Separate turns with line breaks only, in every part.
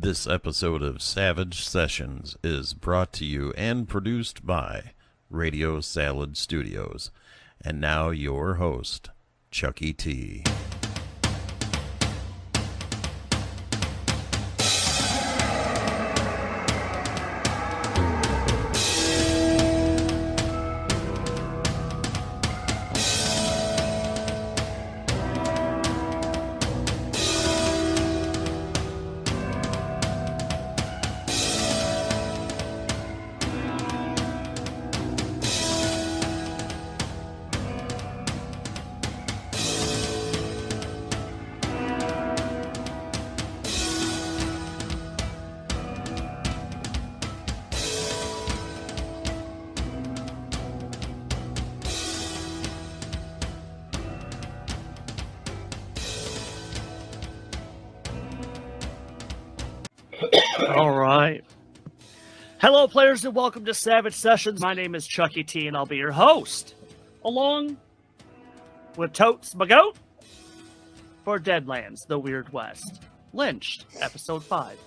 This episode of Savage Sessions is brought to you and produced by Radio Salad Studios. And now your host, Chuckie Tee.
All right. Hello, players, and welcome to Savage Sessions. My name is Chuckie Tee, and I'll be your host, along with Totes my goat for Deadlands The Weird West, Lynched, Episode 5.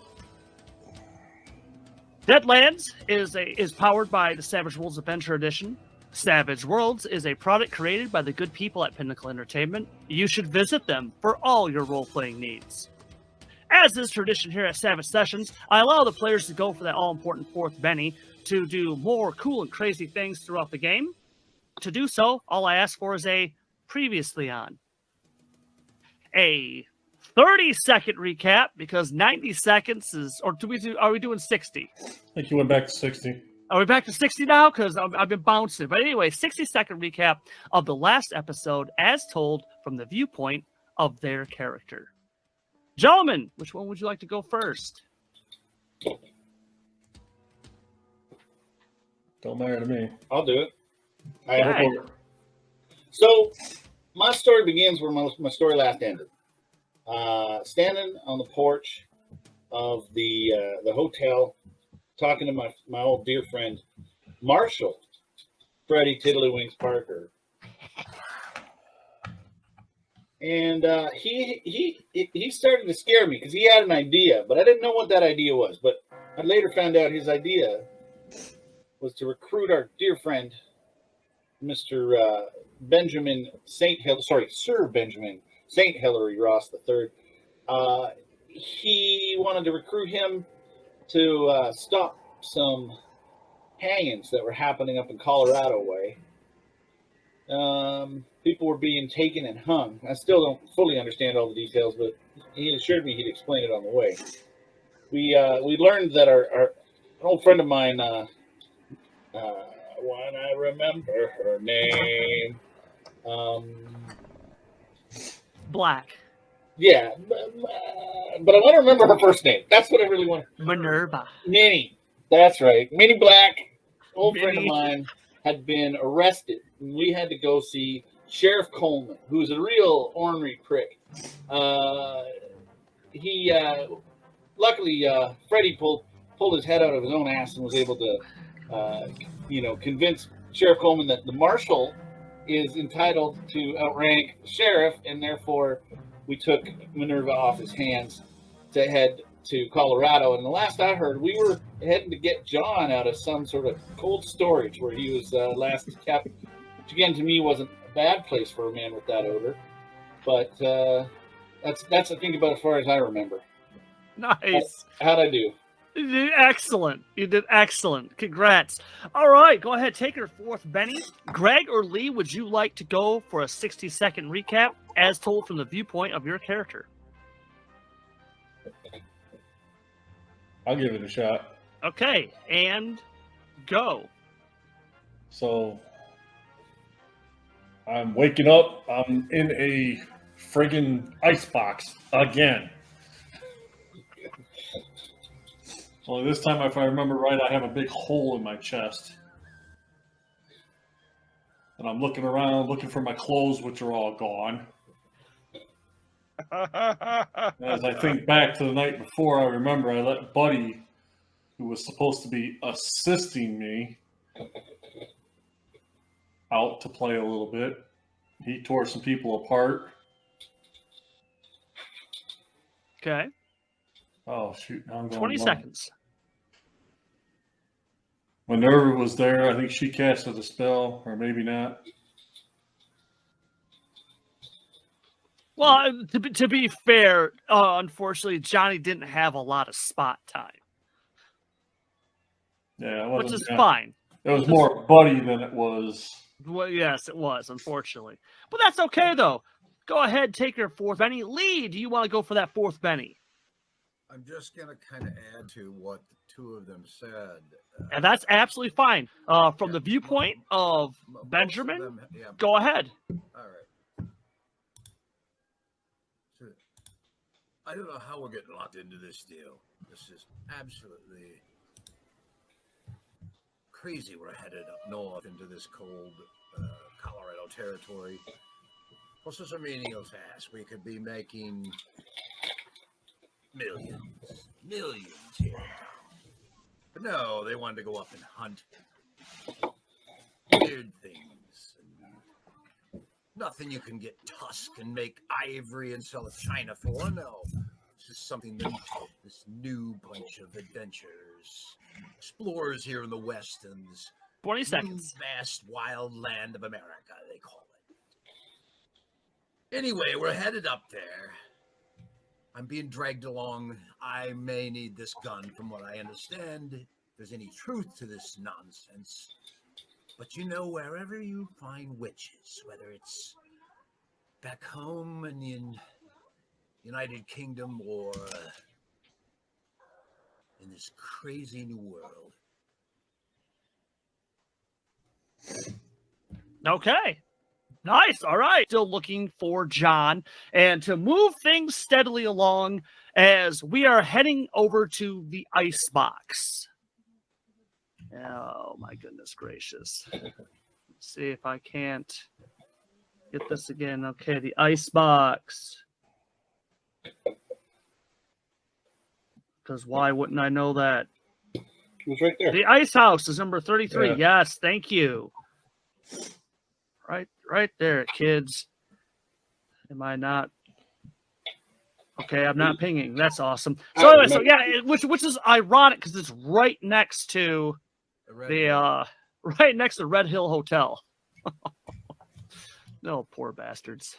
Deadlands is powered by the Savage Worlds Adventure Edition. Savage Worlds is a product created by the good people at Pinnacle Entertainment. You should visit them for all your role-playing needs. As is tradition here at Savage Sessions, I allow the players to go for that all-important fourth Benny to do more cool and crazy things throughout the game. To do so, all I ask for is a previously on. A 30-second recap, because 90 seconds is... Or are we doing 60?
I think you went back to 60.
Are we back to 60 now? Because I've been bouncing. But anyway, 60-second recap of the last episode as told from the viewpoint of their character. Gentlemen, which one would you like to go first?
Don't matter to me.
I'll do it.
Okay.
So, my story begins where my story last ended. Standing on the porch of the hotel, talking to my old dear friend, Marshall, Freddie Tiddlywinks Parker. And he started to scare me because he had an idea, but I didn't know what that idea was. But I later found out his idea was to recruit our dear friend, Mr. Benjamin St. Sir Benjamin St. Hilary Ross III. He wanted to recruit him to stop some hangings that were happening up in Colorado way. People were being taken and hung. I still don't fully understand all the details, but he assured me he'd explain it on the way. We learned that our old friend of mine, when I remember her name,
Black.
Yeah, but I want to remember her first name. That's what I really want.
Minerva.
Minnie. That's right. Minnie Black, old
Minnie.
friend of mine, had been arrested. We had to go see Sheriff Coleman, who's a real ornery prick. Luckily, Freddie pulled his head out of his own ass and was able to, convince Sheriff Coleman that the marshal is entitled to outrank the sheriff, and therefore we took Minerva off his hands to head to Colorado. And the last I heard, we were heading to get John out of some sort of cold storage where he was last kept, which again to me wasn't a bad place for a man with that odor. But that's I think about as far as I remember.
Nice.
How'd I do?
You did excellent. You did excellent. Congrats. All right, go ahead. Take your fourth Benny. Greg or Lee, would you like to go for a 60-second recap as told from the viewpoint of your character?
I'll give it a shot.
Okay, and go.
So, I'm waking up. I'm in a friggin' icebox again. So this time, if I remember right, I have a big hole in my chest. And I'm looking around, looking for my clothes, which are all gone. As I think back to the night before, I remember I let Buddy, who was supposed to be assisting me, out to play a little bit. He tore some people apart.
Okay.
Oh, shoot. Now I'm going
20
blank.
seconds.
When Nerva was there, I think she casted a spell, or maybe not.
Well, to be fair, unfortunately, Johnny didn't have a lot of spot time,
Yeah, it
which
wasn't.
is fine.
It was more Buddy than it was.
Well, yes, it was, unfortunately. But that's okay, though. Go ahead, take your fourth Benny. Lee, do you want to go for that fourth Benny?
I'm just going to kind of add to what the two of them said.
And that's absolutely fine. From the viewpoint of Benjamin,
them, yeah.
go ahead.
All right. So, I don't know how we're getting locked into this deal. This is absolutely crazy. We're headed up north into this cold Colorado territory. Plus, there's a menial task. We could be making millions here in town. But no, they wanted to go up and hunt weird things. And nothing you can get tusk and make ivory and sell China for. No, this is something that this new bunch of adventurers, explorers here in the West and this
20 seconds.
vast wild land of America, they call it. Anyway, we're headed up there. I'm being dragged along. I may need this gun from what I understand. If there's any truth to this nonsense. But you know, wherever you find witches, whether it's back home in the United Kingdom or in this crazy new world.
Okay. Nice. All right. Still looking for John. And to move things steadily along as we are heading over to the ice box. Oh, my goodness gracious. Let's see if I can't get this again. Okay, the ice box. Because why wouldn't I know that?
It was right there.
The ice house is number 33.
Yeah.
Yes, thank you. Right there, kids. Am I not? Okay, I'm not pinging. That's awesome. So anyway, so yeah, which is ironic because it's right next to right next to Red Hill Hotel. No, poor bastards.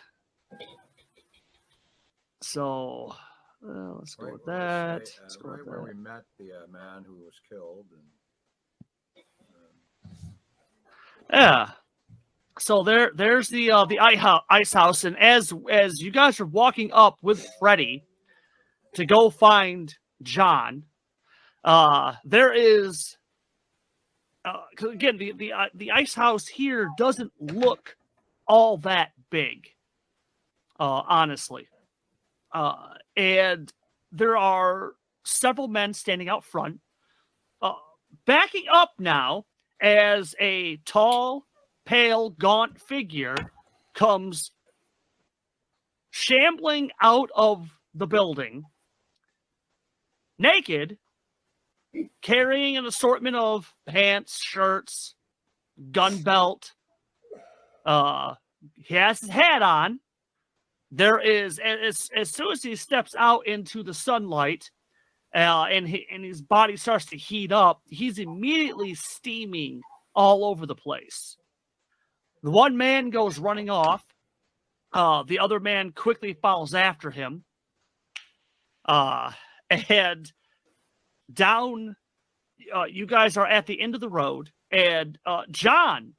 So let's go with that. Let's go
Right
with
where
that.
we met the man who was killed.
Yeah. So there's the ice house, and as you guys are walking up with Freddy to go find John, there is again the ice house here doesn't look all that big, honestly, and there are several men standing out front, backing up now as a tall, pale, gaunt figure comes shambling out of the building, naked, carrying an assortment of pants, shirts, gun belt. He has his hat on. There is, as soon as he steps out into the sunlight, and his body starts to heat up, he's immediately steaming all over the place. The one man goes running off. The other man quickly follows after him. And down, you guys are at the end of the road. And John,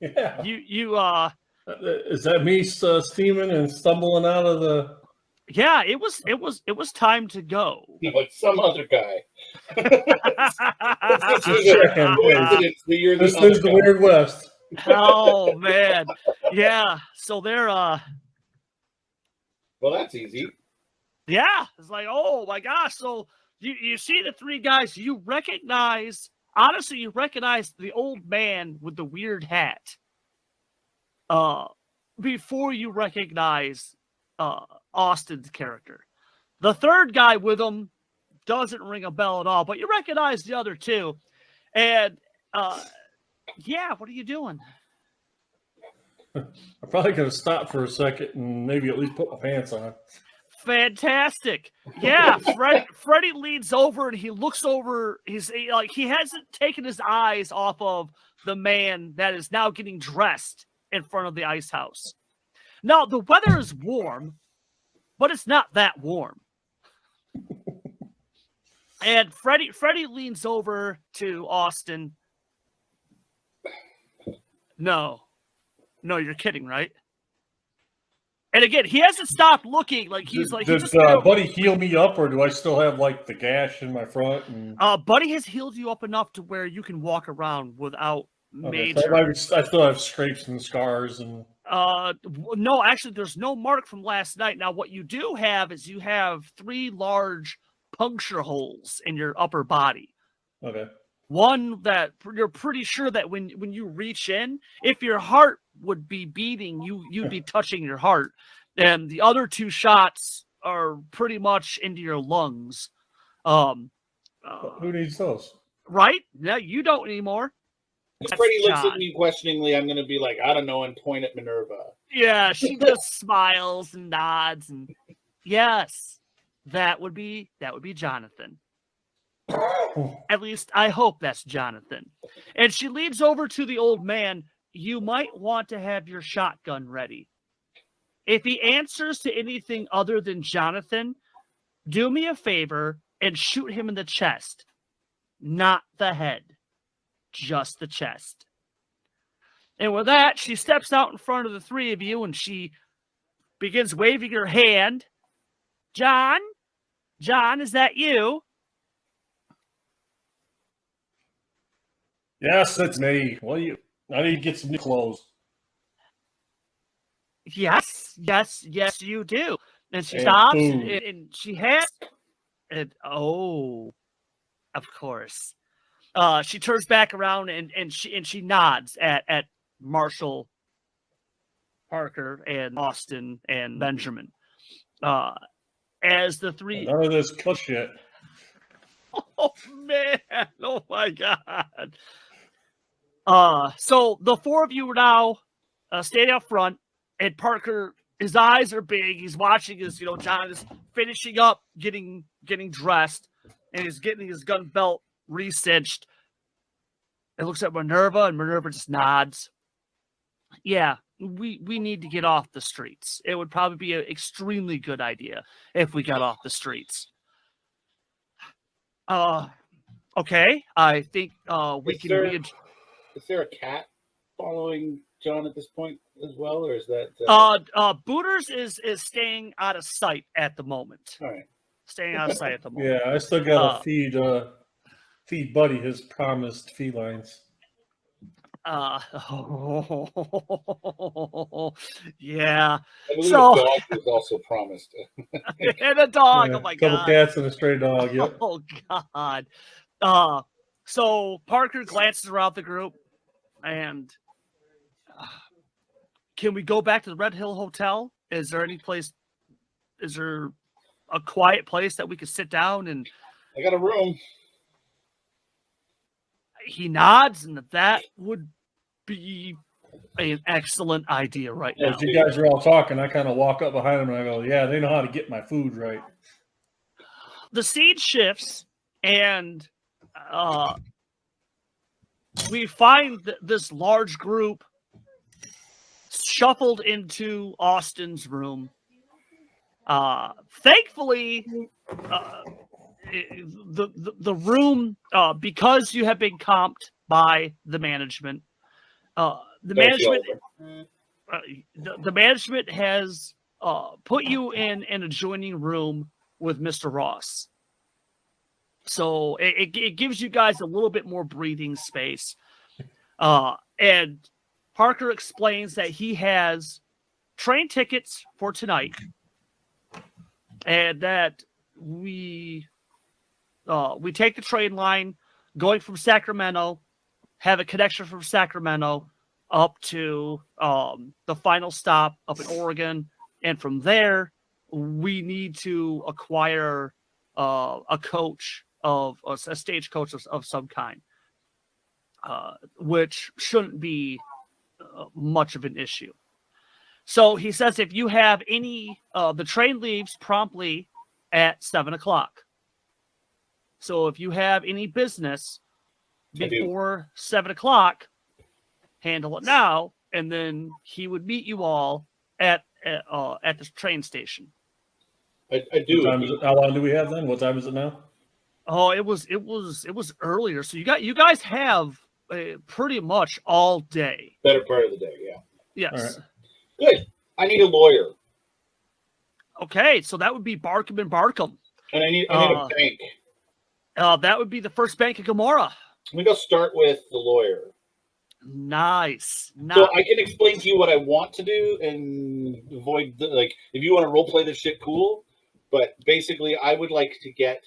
Yeah.
you
Is that me steaming and stumbling out of the?
yeah, it was time to go.
No, it's some other guy.
This is the Weird West.
Oh man, yeah. So they're
Well, that's easy.
yeah. It's like, oh my gosh. So you see the three guys. You recognize, honestly, you recognize the old man with the weird hat. Before you recognize Austin's character. The third guy with him doesn't ring a bell at all, but you recognize the other two. And yeah, what are you doing?
I probably could have stopped for a second and maybe at least put my pants on.
fantastic. Yeah, Freddie leans over and he looks over. He hasn't taken his eyes off of the man that is now getting dressed in front of the ice house. Now, the weather is warm, but it's not that warm. And Freddie leans over to Austin. No, you're kidding, right? And again, he hasn't stopped looking. Like he's like,
did Buddy heal me up, or do I still have like the gash in my front? And...
Buddy has healed you up enough to where you can walk around without major.
So I still have scrapes and scars and.
No, actually, there's no mark from last night. Now, what you do have is you have 3 large puncture holes in your upper body.
Okay.
One that you're pretty sure that when you reach in, if your heart would be beating, you'd be touching your heart. And the other 2 shots are pretty much into your lungs.
Who needs those?
Right? No, you don't anymore.
If Freddie looks at me questioningly, I'm going to be like, I don't know, and point at Minerva.
Yeah, she just smiles and nods, and yes, that would be Jonathan. At least I hope that's Jonathan. And she leads over to the old man. You might want to have your shotgun ready. If he answers to anything other than Jonathan, do me a favor and shoot him in the chest, not the head. Just the chest. And with that, she steps out in front of the 3 of you and she begins waving her hand. John, is that you?
Yes, it's me. Well, I need to get some new clothes.
Yes, you do. And she stops and she has. And of course. She turns back around and she nods at Marshall, Parker, and Austin and Benjamin. As the 3.
None of this shit.
Oh man! Oh my God! So the 4 of you are now standing up front, and Parker, his eyes are big. He's watching as John is finishing up getting dressed, and he's getting his gun belt re-cinched. It looks at Minerva, and Minerva just nods. Yeah, we need to get off the streets. It would probably be an extremely good idea if we got off the streets. Okay. I think we can.
Is there a cat following John at this point as well, or is that?
Booters is staying out of sight at the moment.
All right.
Staying out of sight at the moment.
Yeah, I still gotta feed Buddy his promised felines.
Yeah.
I believe a dog was also promised.
And a dog.
Yeah,
oh my
God. A couple
God.
cats and a stray dog. Yep.
Oh God. So Parker glances around the group, and can we go back to the Red Hill Hotel? Is there a quiet place that we could sit down and?
I got a room.
He nods, and that would be an excellent idea right now.
As you guys are all talking, I kind of walk up behind them and I go, yeah, they know how to get my food right.
The scene shifts, and we find this large group shuffled into Austin's room. Thankfully, the room, because you have been comped by the management, the management has put you in an adjoining room with Mr. Ross. So it gives you guys a little bit more breathing space. And Parker explains that he has train tickets for tonight, and that we take the train line going from Sacramento, have a connection from Sacramento up to the final stop up in Oregon. And from there, we need to acquire a stagecoach of some kind, which shouldn't be much of an issue. So he says if you have any, the train leaves promptly at 7 o'clock. So if you have any business before 7 o'clock, handle it now, and then he would meet you all at the train station.
I do.
How long do we have then? What time is it now?
Oh, it was earlier. So you guys have pretty much all day.
Better part of the day, yeah.
Yes.
All right.
Good. I need a lawyer.
Okay, so that would be Barkham and Barkham.
And I need a bank.
That would be the first bank of Gomorrah.
Let me go start with the lawyer.
Nice.
So I can explain to you what I want to do and avoid if you want to role play this shit, cool. But basically, I would like to get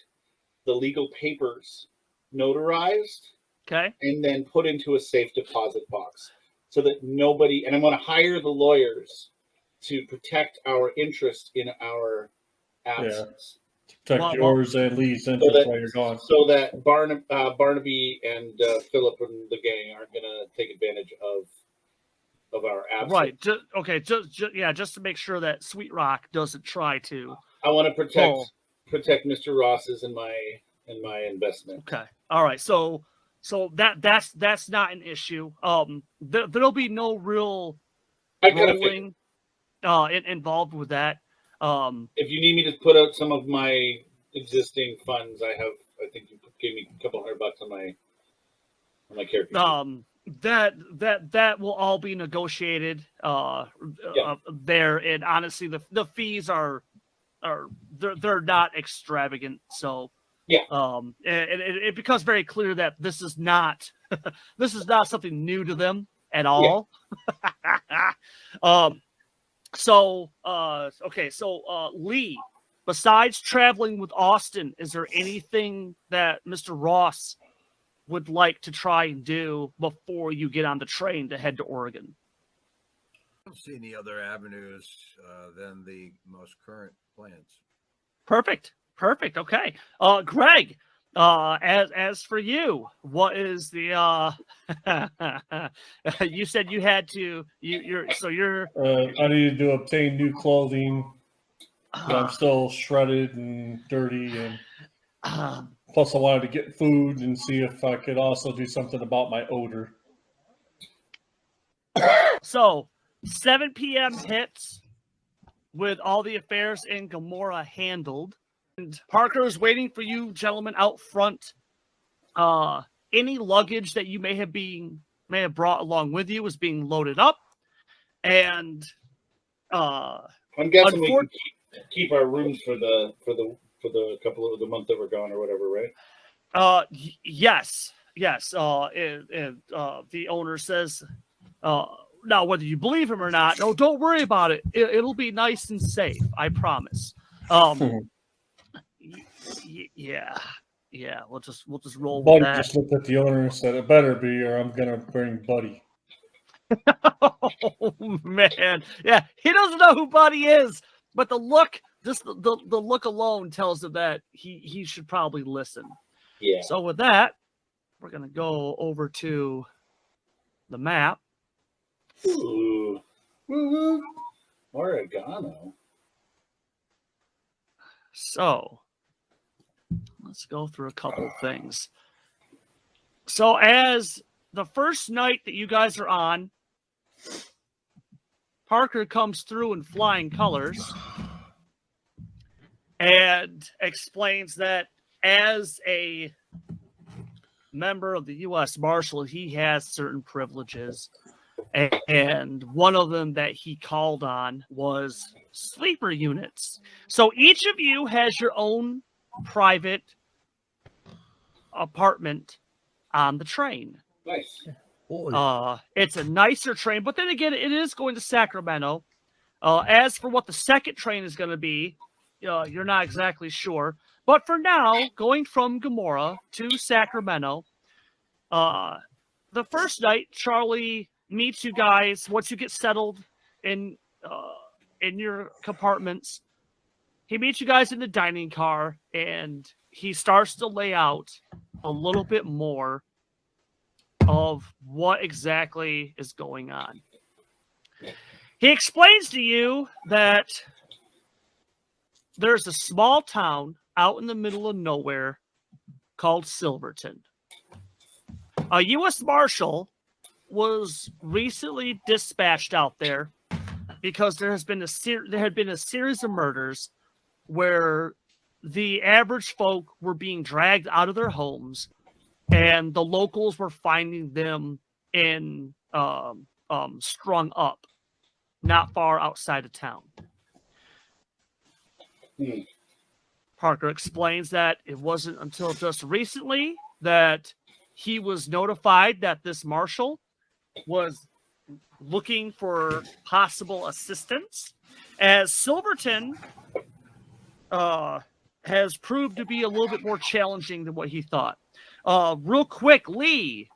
the legal papers notarized,
okay,
and then put into a safe deposit box, so that nobody. And I'm going to hire the lawyers to protect our interest in our absence.
Protect yours and Lee's interest while you're gone.
So that Barnaby and Philip and the gang aren't going to take advantage of our absence.
Right. Just to make sure that Sweet Rock doesn't try to.
I want to protect Mr. Ross's and my investment.
Okay. All right. So that's not an issue. There'll be no real rolling involved with that.
If you need me to put out some of my existing funds, I think you gave me a couple $100 on my character sheet.
That will all be negotiated there, and honestly the fees are they're not extravagant, so and it becomes very clear that this is not something new to them at all. So Lee, besides traveling with Austin, is there anything that Mr. Ross would like to try and do before you get on the train to head to Oregon?
I don't see any other avenues than the most current plans.
Perfect. Okay. Greg, as for you, what is the you said you had to
I needed to obtain new clothing. I'm still shredded and dirty, and plus I wanted to get food and see if I could also do something about my odor.
So 7 p.m. hits with all the affairs in Gomorrah handled. And Parker is waiting for you gentlemen out front. Any luggage that you may have brought along with you is being loaded up. And
I'm guessing we can keep our rooms for the couple of the month that we're gone or whatever, right?
Yes. The owner says, now whether you believe him or not, no, don't worry about it. It'll be nice and safe. I promise. Yeah. We'll just roll
Buddy
with that.
just looked at the owner and said, "It better be, or I'm gonna bring Buddy."
Oh man, yeah, he doesn't know who Buddy is, but the look, just the look alone tells him that he should probably listen.
Yeah.
So with that, we're gonna go over to the map.
Ooh. Woo-woo. Oregano.
So let's go through a couple of things. So as the first night that you guys are on, Parker comes through in flying colors and explains that as a member of the U.S. Marshal, he has certain privileges. And one of them that he called on was sleeper units. So each of you has your own private apartment on the train.
Nice.
It's a nicer train, but then again, it is going to Sacramento. As for what the second train is going to be, you're not exactly sure. But for now, going from Gomorrah to Sacramento, the first night, Charlie meets you guys once you get settled in your compartments. He meets you guys in the dining car, and he starts to lay out a little bit more of what exactly is going on. He explains to you that there's a small town out in the middle of nowhere called Silverton. A U.S. Marshal was recently dispatched out there because there had been a series of murders where the average folk were being dragged out of their homes, and the locals were finding them in strung up, not far outside of town. Parker explains that it wasn't until just recently that he was notified that this marshal was looking for possible assistance, as Silverton has proved to be a little bit more challenging than what he thought. Real quick, Lee,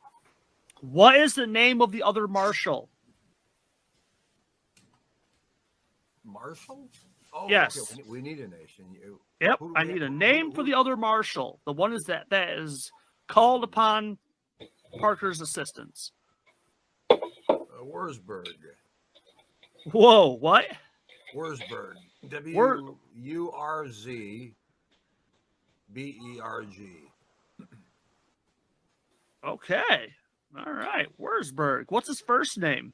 what is the name of the other marshal?
Marshal? Oh,
yes.
Okay. We need a nation.
Yep, I need a name for the other marshal. The one is that is called upon Parker's assistance.
Wurzburg.
Whoa, what?
Wurzburg. Wurzberg.
Okay. All right. Wurzburg. What's his first name?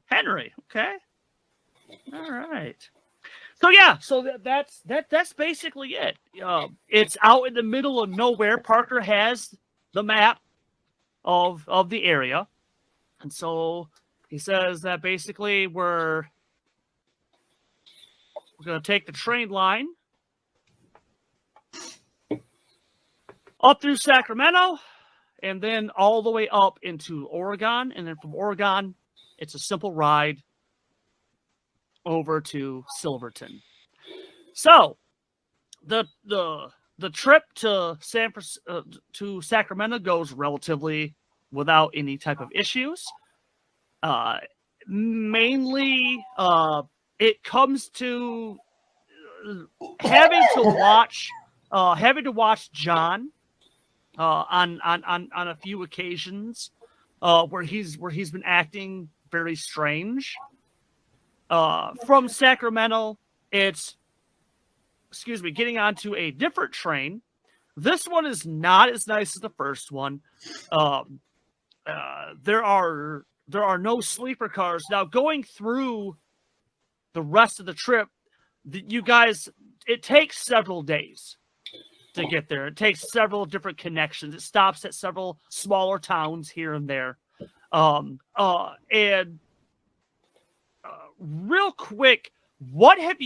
Henry.
Okay. All right. So yeah, that's basically it. It's out in the middle of nowhere. Parker has the map of the area, and so he says that basically we're going to take the train line up through Sacramento, and then all the way up into Oregon, and then from Oregon, it's a simple ride over to Silverton. So the trip to Sacramento goes relatively without any type of issues. Mainly, it comes to having to watch John on a few occasions where he's been acting very strange. From Sacramento, it's getting onto a different train. This one is not as nice as the first one. There are no sleeper cars. Now, going through the rest of the trip, it takes several days to get there. It takes several different connections. It stops at several smaller towns here and there. Real quick, what do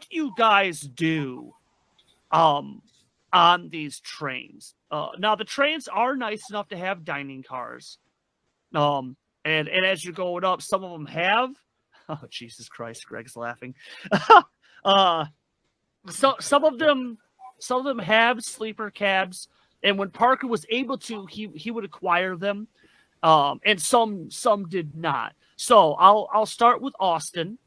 you guys do on these trains? Now the trains are nice enough to have dining cars. And as you're going up, some of them have, oh Jesus Christ, Greg's laughing. So some of them have sleeper cabs, and when Parker was able to, he would acquire them. And some did not. So I'll start with Austin.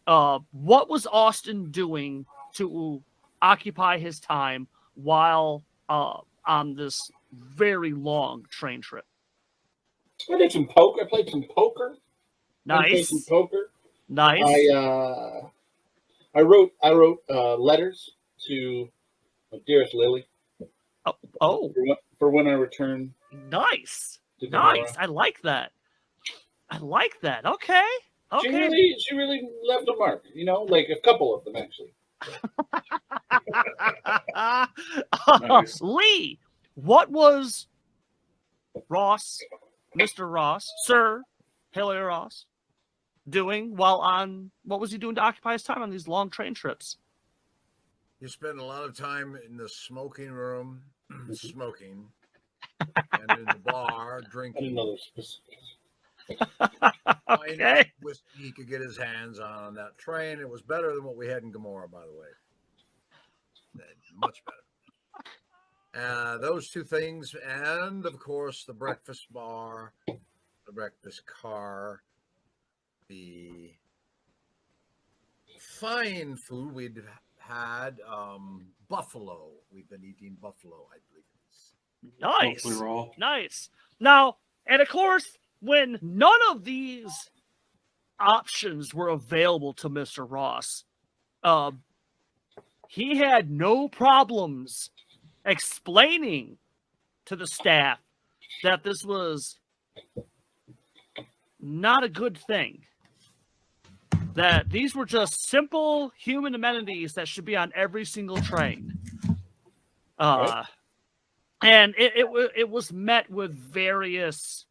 What was Austin doing to occupy his time while on this very long train trip?
I did some poker. I played some poker.
Nice. Nice.
I wrote letters to my dearest Lily.
Oh.
For when I return.
Nice. Nice. I like that. Okay.
She really left a mark, like a couple of them actually.
Nice.
Lee, what was Mr. Ross, Sir Haley Ross, doing what was he doing to occupy his time on these long train trips?
You spend a lot of time in the smoking room, smoking, and in the bar, drinking.
Another specific.
Okay.
Whiskey he could get his hands on that train. It was better than what we had in Gomorrah, by the way. Much better. Those two things, and of course the breakfast bar, the breakfast car, the fine food we'd had, buffalo. We've been eating buffalo, I believe.
Nice.
Hopefully raw.
Nice. Now, and of course, when none of these options were available to Mr. Ross, he had no problems explaining to the staff that this was not a good thing. That these were just simple human amenities that should be on every single train.
Right.
And it was met with various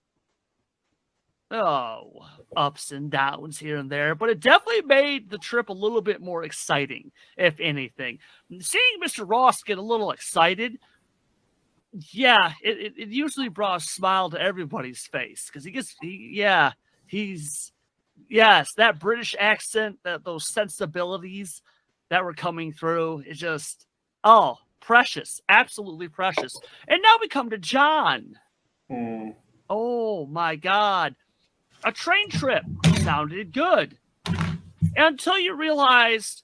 ups and downs here and there, but it definitely made the trip a little bit more exciting, if anything. Seeing Mr. Ross get a little excited, yeah, it usually brought a smile to everybody's face because yes, that British accent, those sensibilities that were coming through, is just precious, absolutely precious. And now we come to John. Oh my God. A train trip sounded good until you realized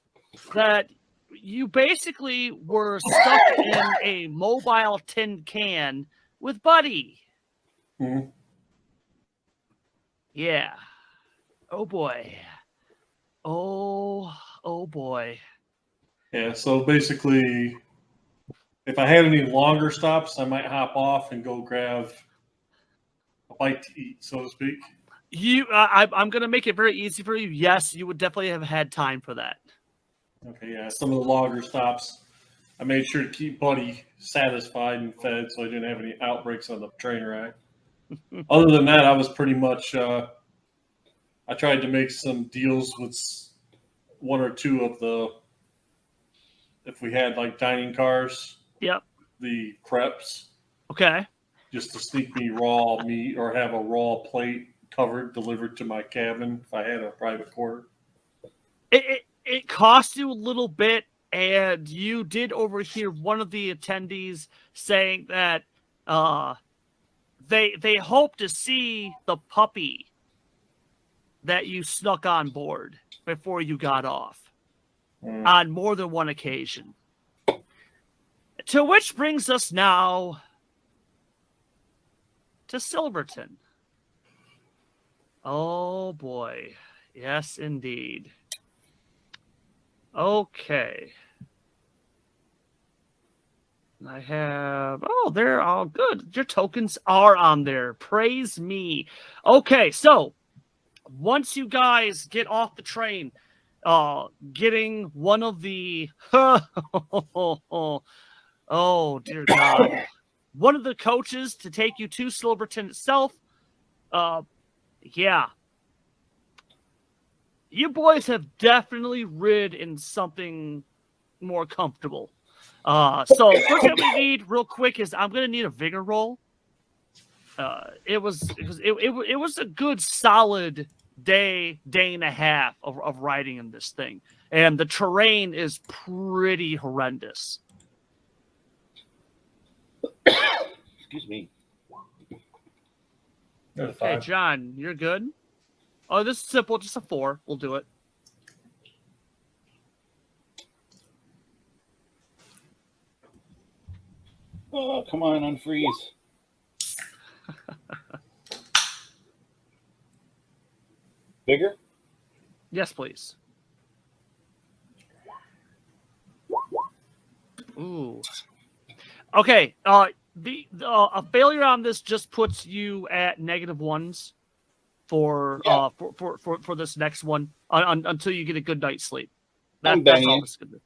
that you basically were stuck in a mobile tin can with Buddy. Yeah. Oh boy. Oh boy.
Yeah, so basically, if I had any longer stops, I might hop off and go grab a bite to eat, so to speak.
I'm going to make it very easy for you. Yes, you would definitely have had time for that.
Okay, yeah, some of the longer stops, I made sure to keep Buddy satisfied and fed so I didn't have any outbreaks on the train ride. Other than that, I was pretty much, I tried to make some deals with one or two of if we had like dining cars,
Yep.
the crepes,
Okay.
just to sneak me raw meat or have a raw plate delivered to my cabin if I had a private quarter.
It cost you a little bit, and you did overhear one of the attendees saying that they hope to see the puppy that you snuck on board before you got off on more than one occasion. To which brings us now to Silverton. Oh boy. Yes, indeed. Okay. I have... they're all good. Your tokens are on there. Praise me. Okay, so once you guys get off the train, getting one of the... oh, dear God. One of the coaches to take you to Silverton itself, yeah. You boys have definitely rid in something more comfortable. So first thing we need real quick is I'm going to need a vigor roll. It was a good solid day and a half of riding in this thing. And the terrain is pretty horrendous.
Excuse me.
Okay, John, you're good? Oh, this is simple. Just a 4. We'll do it.
Oh, come on, unfreeze. Bigger?
Yes, please. Ooh. Okay. A failure on this just puts you at -1s for this next one until you get a good night's sleep. That's all this is gonna do.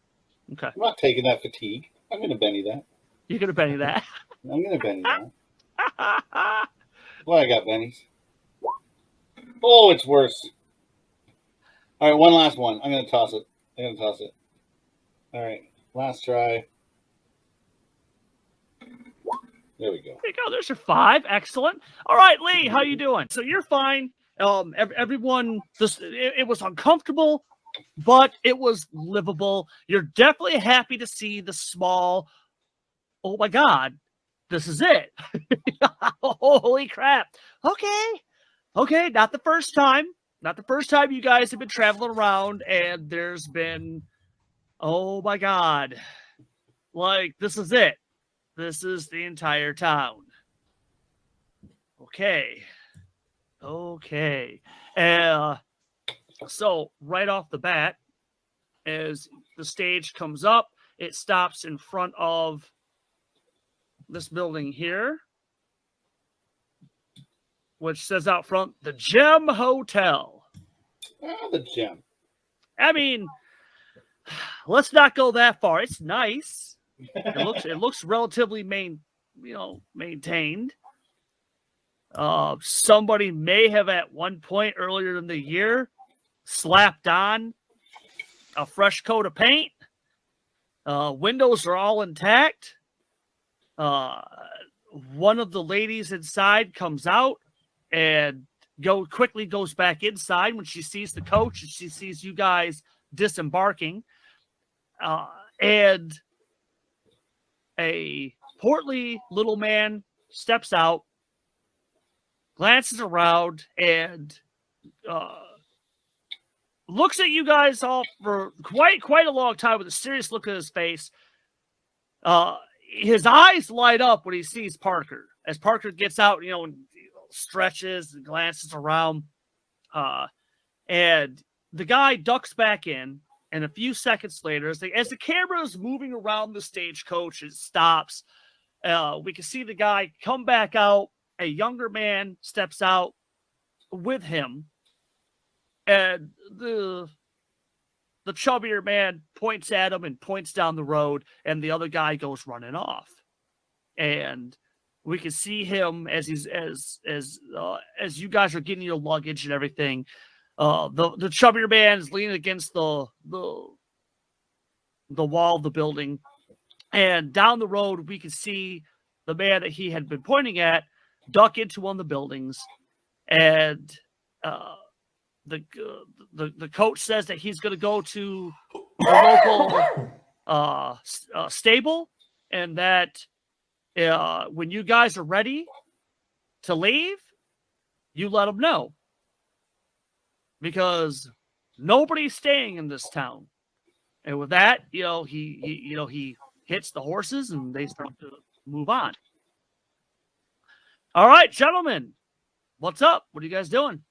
Okay.
I'm not taking that fatigue. I'm going to Benny that.
You're gonna Benny that.
I'm going to Benny that. Well, I got Bennies. Oh, it's worse. All right, one last one. I'm going to toss it. All right, last try. There we go.
There you go. There's your 5. Excellent. All right, Lee, how you doing? So you're fine. Everyone, it was uncomfortable, but it was livable. You're definitely happy to see the small. Oh my God, this is it. Holy crap. Okay. Not the first time you guys have been traveling around and there's been, oh my God, like this is it. This is the entire town. Okay. So right off the bat, as the stage comes up, it stops in front of this building here, which says out front, the Gem Hotel.
Oh, the Gem.
I mean, let's not go that far. It's nice. It looks relatively maintained. Somebody may have at one point earlier in the year slapped on a fresh coat of paint. Windows are all intact. One of the ladies inside comes out and quickly goes back inside when she sees the coach and she sees you guys disembarking. And a portly little man steps out, glances around, and looks at you guys all for quite a long time with a serious look at his face. His eyes light up when he sees Parker. As Parker gets out, and stretches and glances around. And the guy ducks back in, and a few seconds later, as the camera is moving around the stagecoach, it stops. We can see the guy come back out. A younger man steps out with him, and the chubbier man points at him and points down the road, and the other guy goes running off. And we can see him as you guys are getting your luggage and everything. The chubbier man is leaning against the wall of the building, and down the road we can see the man that he had been pointing at duck into one of the buildings, and the coach says that he's going to go to the local stable, and that when you guys are ready to leave, you let him know, because nobody's staying in this town. And with that, he hits the horses and they start to move on. All right, gentlemen, what's up? What are you guys doing?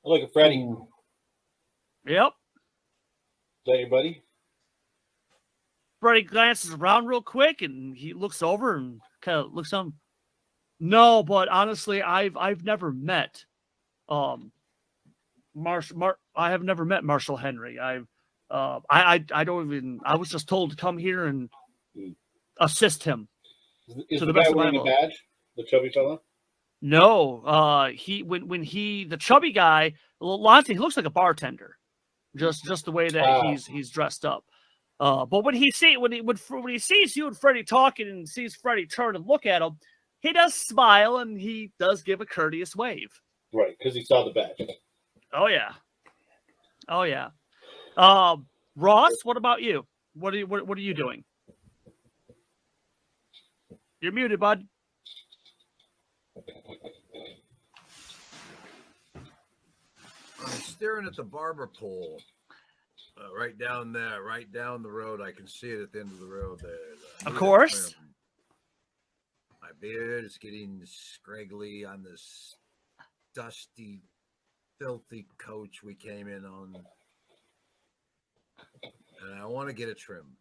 Look at Freddie.
Yep.
Is that your buddy?
Freddie glances around real quick and he looks over and kind of looks on. No, but honestly, I've never met I have never met Marshall Henry. I don't even. I was just told to come here and assist him.
Is
to
the
the best
guy
of my
wearing a
ability.
badge? The chubby fella?
No, the chubby guy, Lonte, he looks like a bartender, just the way that he's dressed up. But when he sees you and Freddie talking and sees Freddie turn and look at him, he does smile and he does give a courteous wave.
Right, because he saw the badge.
Oh yeah. Ross, what about you? What are you doing? You're muted, bud.
I'm staring at the barber pole. Right down there, right down the road. I can see it at the end of the road there.
Of course.
My beard is getting scraggly on this dusty, filthy coach we came in on. And I want to get a trim.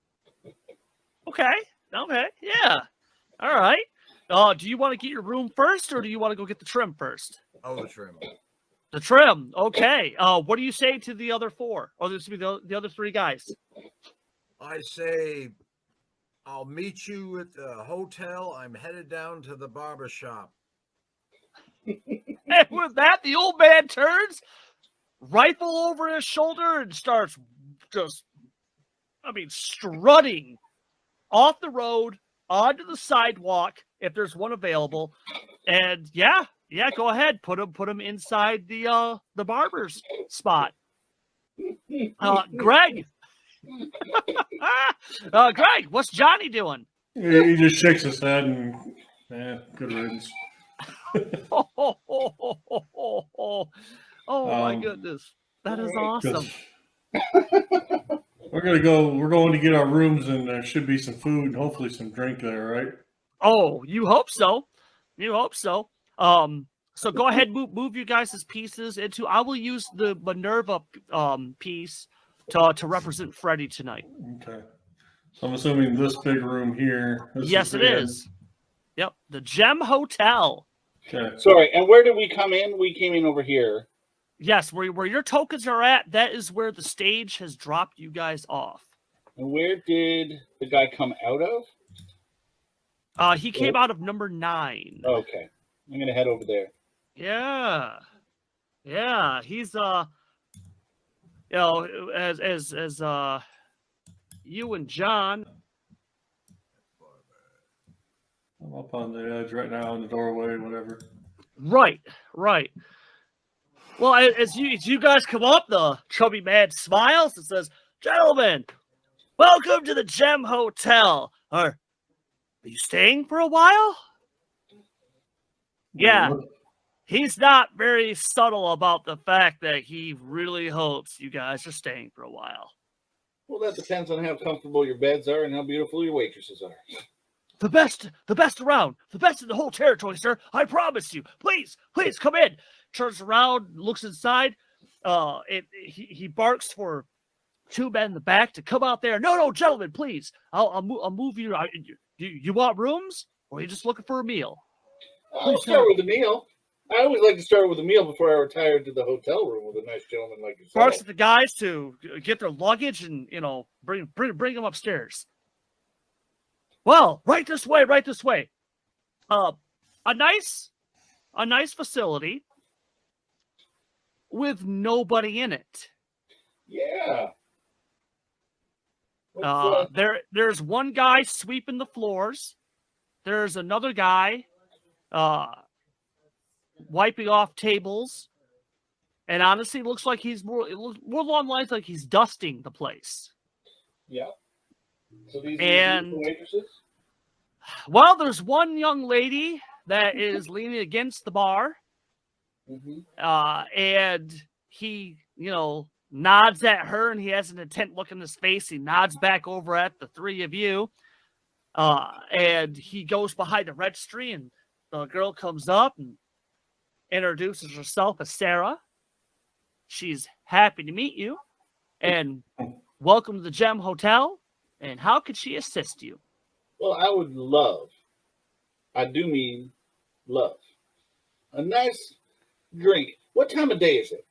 Okay, yeah. All right. Do you want to get your room first, or do you want to go get the trim first?
Oh, the trim.
The trim. Okay. What do you say to the other four? Or this would be the other three guys?
I say, I'll meet you at the hotel. I'm headed down to the barber shop.
And with that, the old man turns, rifle over his shoulder, and starts strutting off the road onto the sidewalk, if there's one available. And yeah, go ahead. Put him inside the barber's spot. Greg. Greg, what's Johnny doing?
He just shakes his head and good riddance.
Oh my goodness. That is awesome.
We're going to get our rooms, and there should be some food and hopefully some drink there, right?
Oh, you hope so. You hope so. So go ahead, move you guys' pieces into. I will use the Minerva piece to represent Freddy tonight.
Okay. So I'm assuming this big room here.
Yes, it is. Yep, the Gem Hotel.
Okay.
Sorry, and where did we come in? We came in over here.
Yes, where your tokens are at, that is where the stage has dropped you guys off.
And where did the guy come out of?
He came out of number 9.
Okay. I'm going to head over there.
Yeah. Yeah, he's you know, as you and John.
I'm up on the edge right now in the doorway, whatever.
Right. Well, as you guys come up, the chubby man smiles and says, "Gentlemen, welcome to the Gem Hotel. Are you staying for a while?" Yeah. He's not very subtle about the fact that he really hopes you guys are staying for a while.
Well, that depends on how comfortable your beds are and how beautiful your waitresses are.
The best around, the best in the whole territory, sir. I promise you. Please come in. Turns around, looks inside. He barks for 2 men in the back to come out there. No, gentlemen, please. I'll move you. You want rooms, or are you just looking for a meal?
I'll start with a meal. I always like to start with a meal before I retire to the hotel room with a nice gentleman like yourself.
Barks at the guys to get their luggage and bring them upstairs. Well, right this way. A nice facility with nobody in it.
Yeah.
There's one guy sweeping the floors. There's another guy wiping off tables, and honestly, it looks like he's more along the lines like he's dusting the place.
Yeah. So these
and
are the waitresses?
Well, there's one young lady that is leaning against the bar, and he, nods at her, and he has an intent look in his face. He nods back over at the 3 of you, and he goes behind the registry, and the girl comes up and introduces herself as Sarah. She's happy to meet you, and welcome to the Gem Hotel. And how could she assist you?
Well, I would love, I do mean love, a nice drink. What time of day is it?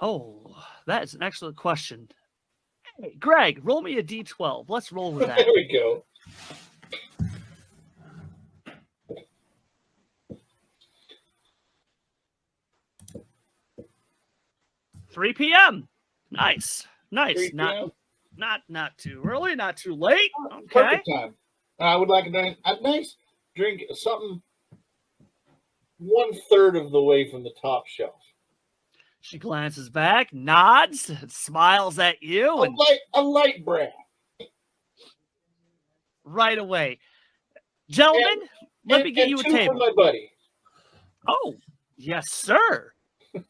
Oh, that is an excellent question. Hey, Greg, roll me a D12. Let's roll with that.
There we go.
$3 p.m. Nice.
3 p.m.?
Not too early, not too late. Okay.
Perfect time. I would like a nice drink, something 1/3 of the way from the top shelf.
She glances back, nods, smiles at you, and
a light brown.
Right away. Gentlemen, let me get you a
2
table.
for my buddy.
Oh, yes, sir.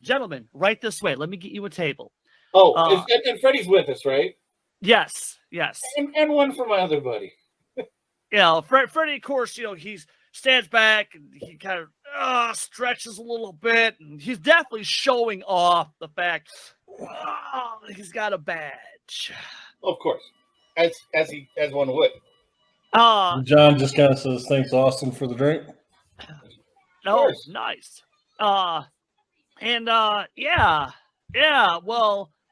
Gentlemen, right this way. Let me get you a table.
Oh, and Freddie's with us, right?
Yes.
And one for my other buddy.
Freddie, of course, he stands back and he kind of stretches a little bit, and he's definitely showing off the fact he's got a badge.
Of course, as one would.
John just kind of says, "Thanks, Austin, for the drink."
Oh, nice. Well,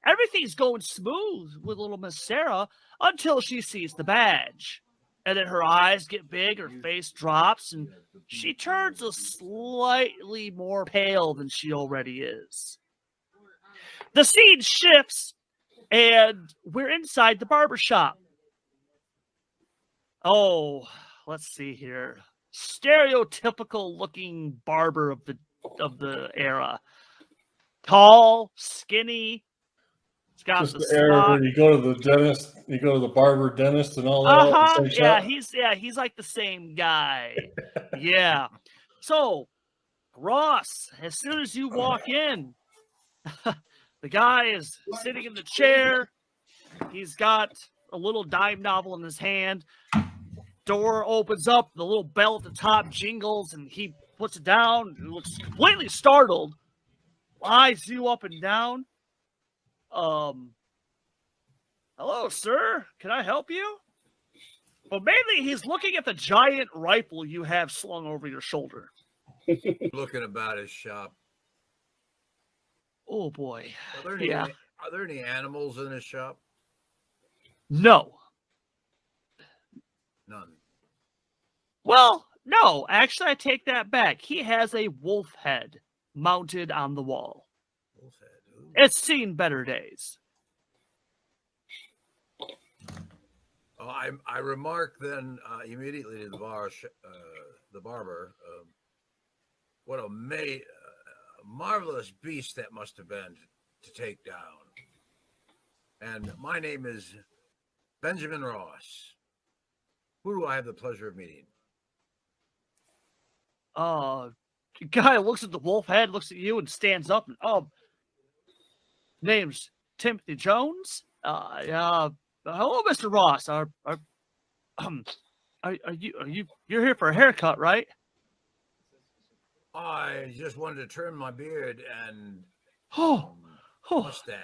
everything's going smooth with little Miss Sarah until she sees the badge. And then her eyes get big, her face drops, and she turns a slightly more pale than she already is. The scene shifts, and we're inside the barbershop. Oh, let's see here. Stereotypical looking barber of the era. Tall, skinny. It's got
Just
the
the era where you go to the dentist, you go to the barber, dentist, and all that.
He's like the same guy. Yeah. So, Ross, as soon as you walk in, the guy is sitting in the chair. He's got a little dime novel in his hand. Door opens up, the little bell at the top jingles, and he puts it down and looks completely startled. Eyes you up and down. Hello, sir. Can I help you? But mainly, he's looking at the giant rifle you have slung over your shoulder.
Looking about his shop.
Oh, boy.
Are there any animals in his shop?
No.
None.
Well, no. Actually, I take that back. He has a wolf head mounted on the wall.
Wolf head. Ooh.
It's seen better days.
Oh, I remark then immediately to the barber, what a marvelous beast that must have been to take down. And my name is Benjamin Ross. Who do I have the pleasure of meeting?
The guy looks at the wolf head, looks at you, and stands up. And, name's Timothy Jones. Hello, Mr. Ross. Are you're here for a haircut, right?
I just wanted to trim my beard and mustache.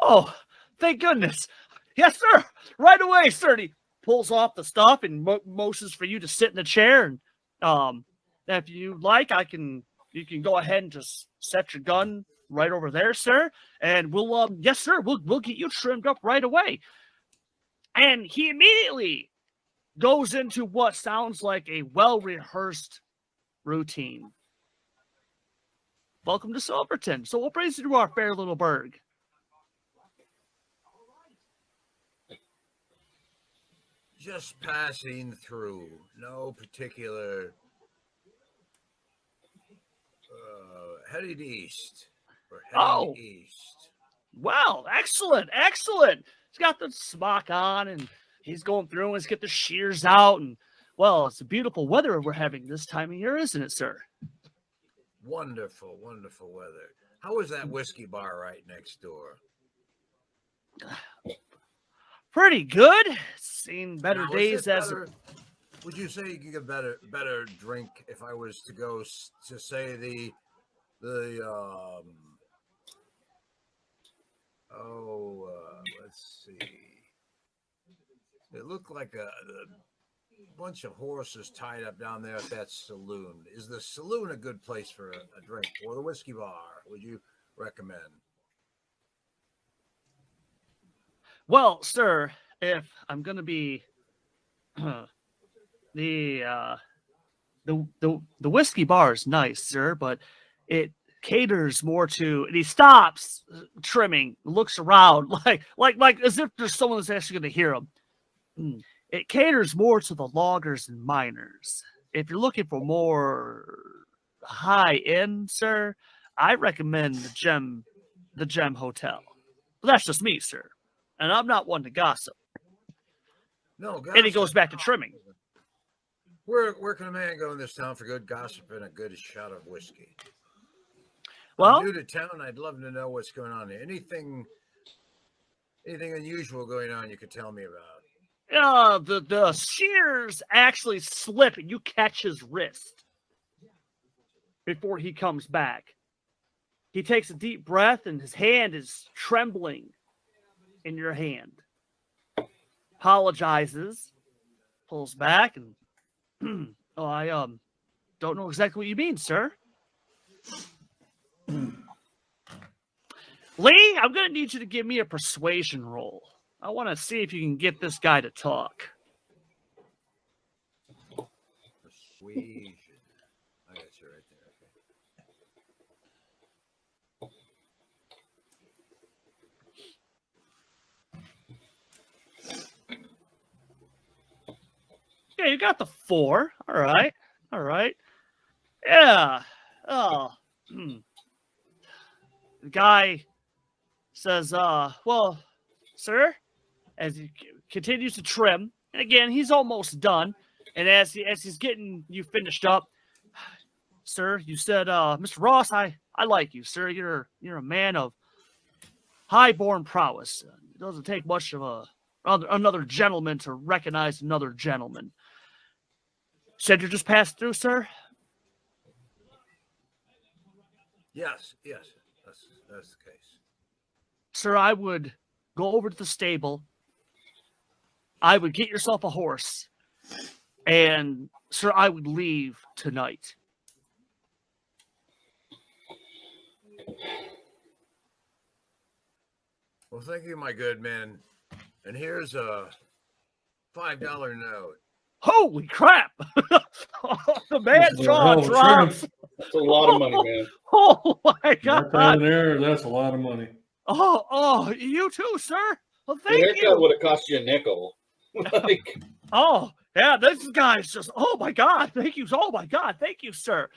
Oh, thank goodness. Yes, sir. Right away, sir. And he pulls off the stuff and motions for you to sit in the chair. And if you like, you can go ahead and just set your gun right over there, sir. And we'll yes, sir. We'll get you trimmed up right away. And he immediately goes into what sounds like a well-rehearsed routine. Welcome to Silverton. So what brings you to our fair little burg?
Just passing through. No particular headed east. Or heading east.
Well, excellent. He's got the smock on and he's going through and he's got the shears out. And, well, it's a beautiful weather we're having this time of year, isn't it, sir?
Wonderful weather. How is that whiskey bar right next door?
Pretty good. Seen better days
Would you say you can get better drink if I was to go to say let's see. It looked like a bunch of horses tied up down there at that saloon. Is the saloon a good place for a drink, or the whiskey bar? Would you recommend?
Well, sir, if I'm going to be the whiskey bar is nice, sir, but it caters more to, and he stops trimming, looks around like as if there's someone that's actually going to hear him. It caters more to the loggers and miners. If you're looking for more high end, sir, I recommend the Gem Hotel. But that's just me, sir, and I'm not one to gossip.
No, gossip.
And he goes back to trimming.
Where can a man go in this town for good gossip and a good shot of whiskey?
Well,
I'm new to town. I'd love to know what's going on here. Anything unusual going on you could tell me about?
The shears actually slip and you catch his wrist before he comes back. He takes a deep breath and his hand is trembling in your hand. Apologizes, pulls back, and I don't know exactly what you mean, sir. Lee, I'm going to need you to give me a persuasion roll. I want to see if you can get this guy to talk.
Persuasion. I got you right there. Okay.
Yeah, you got the 4. All right. Yeah. The guy says, well, sir, as he continues to trim, and again, he's almost done, and as he's getting you finished up, sir, you said, Mr. Ross, I like you, sir. You're a man of high-born prowess. doesn't take much of another gentleman to recognize another gentleman. Said you're just passed through, sir?
Yes, that's the case.
Sir, I would go over to the stable. I would get yourself a horse. And, sir, I would leave tonight.
Well, thank you, my good man. And here's a $5 note.
Holy crap! The man's jaw drops.
That's a lot of money, man.
Oh my god!
Right there, that's a lot of money.
Oh, you too, sir. Well,
The
thank
haircut
you.
would have cost you a nickel. Like,
Oh, yeah, this guy's just. Oh my god! Thank you. Oh my god! Thank you, sir.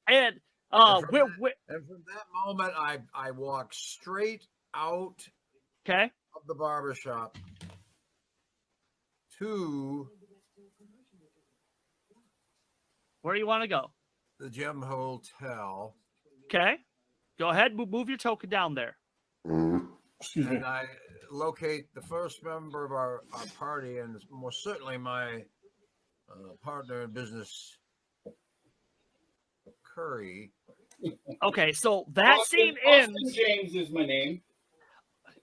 And
And from that moment, I walk straight out
okay.
of the barbershop to
Where do you want to go?
the Gem Hotel,
Okay, go ahead. Move your token down there.
Excuse me.
and I locate the first member of our party, and most certainly my partner in business, Curry.
Okay, so that scene
Austin
ends.
James is my name.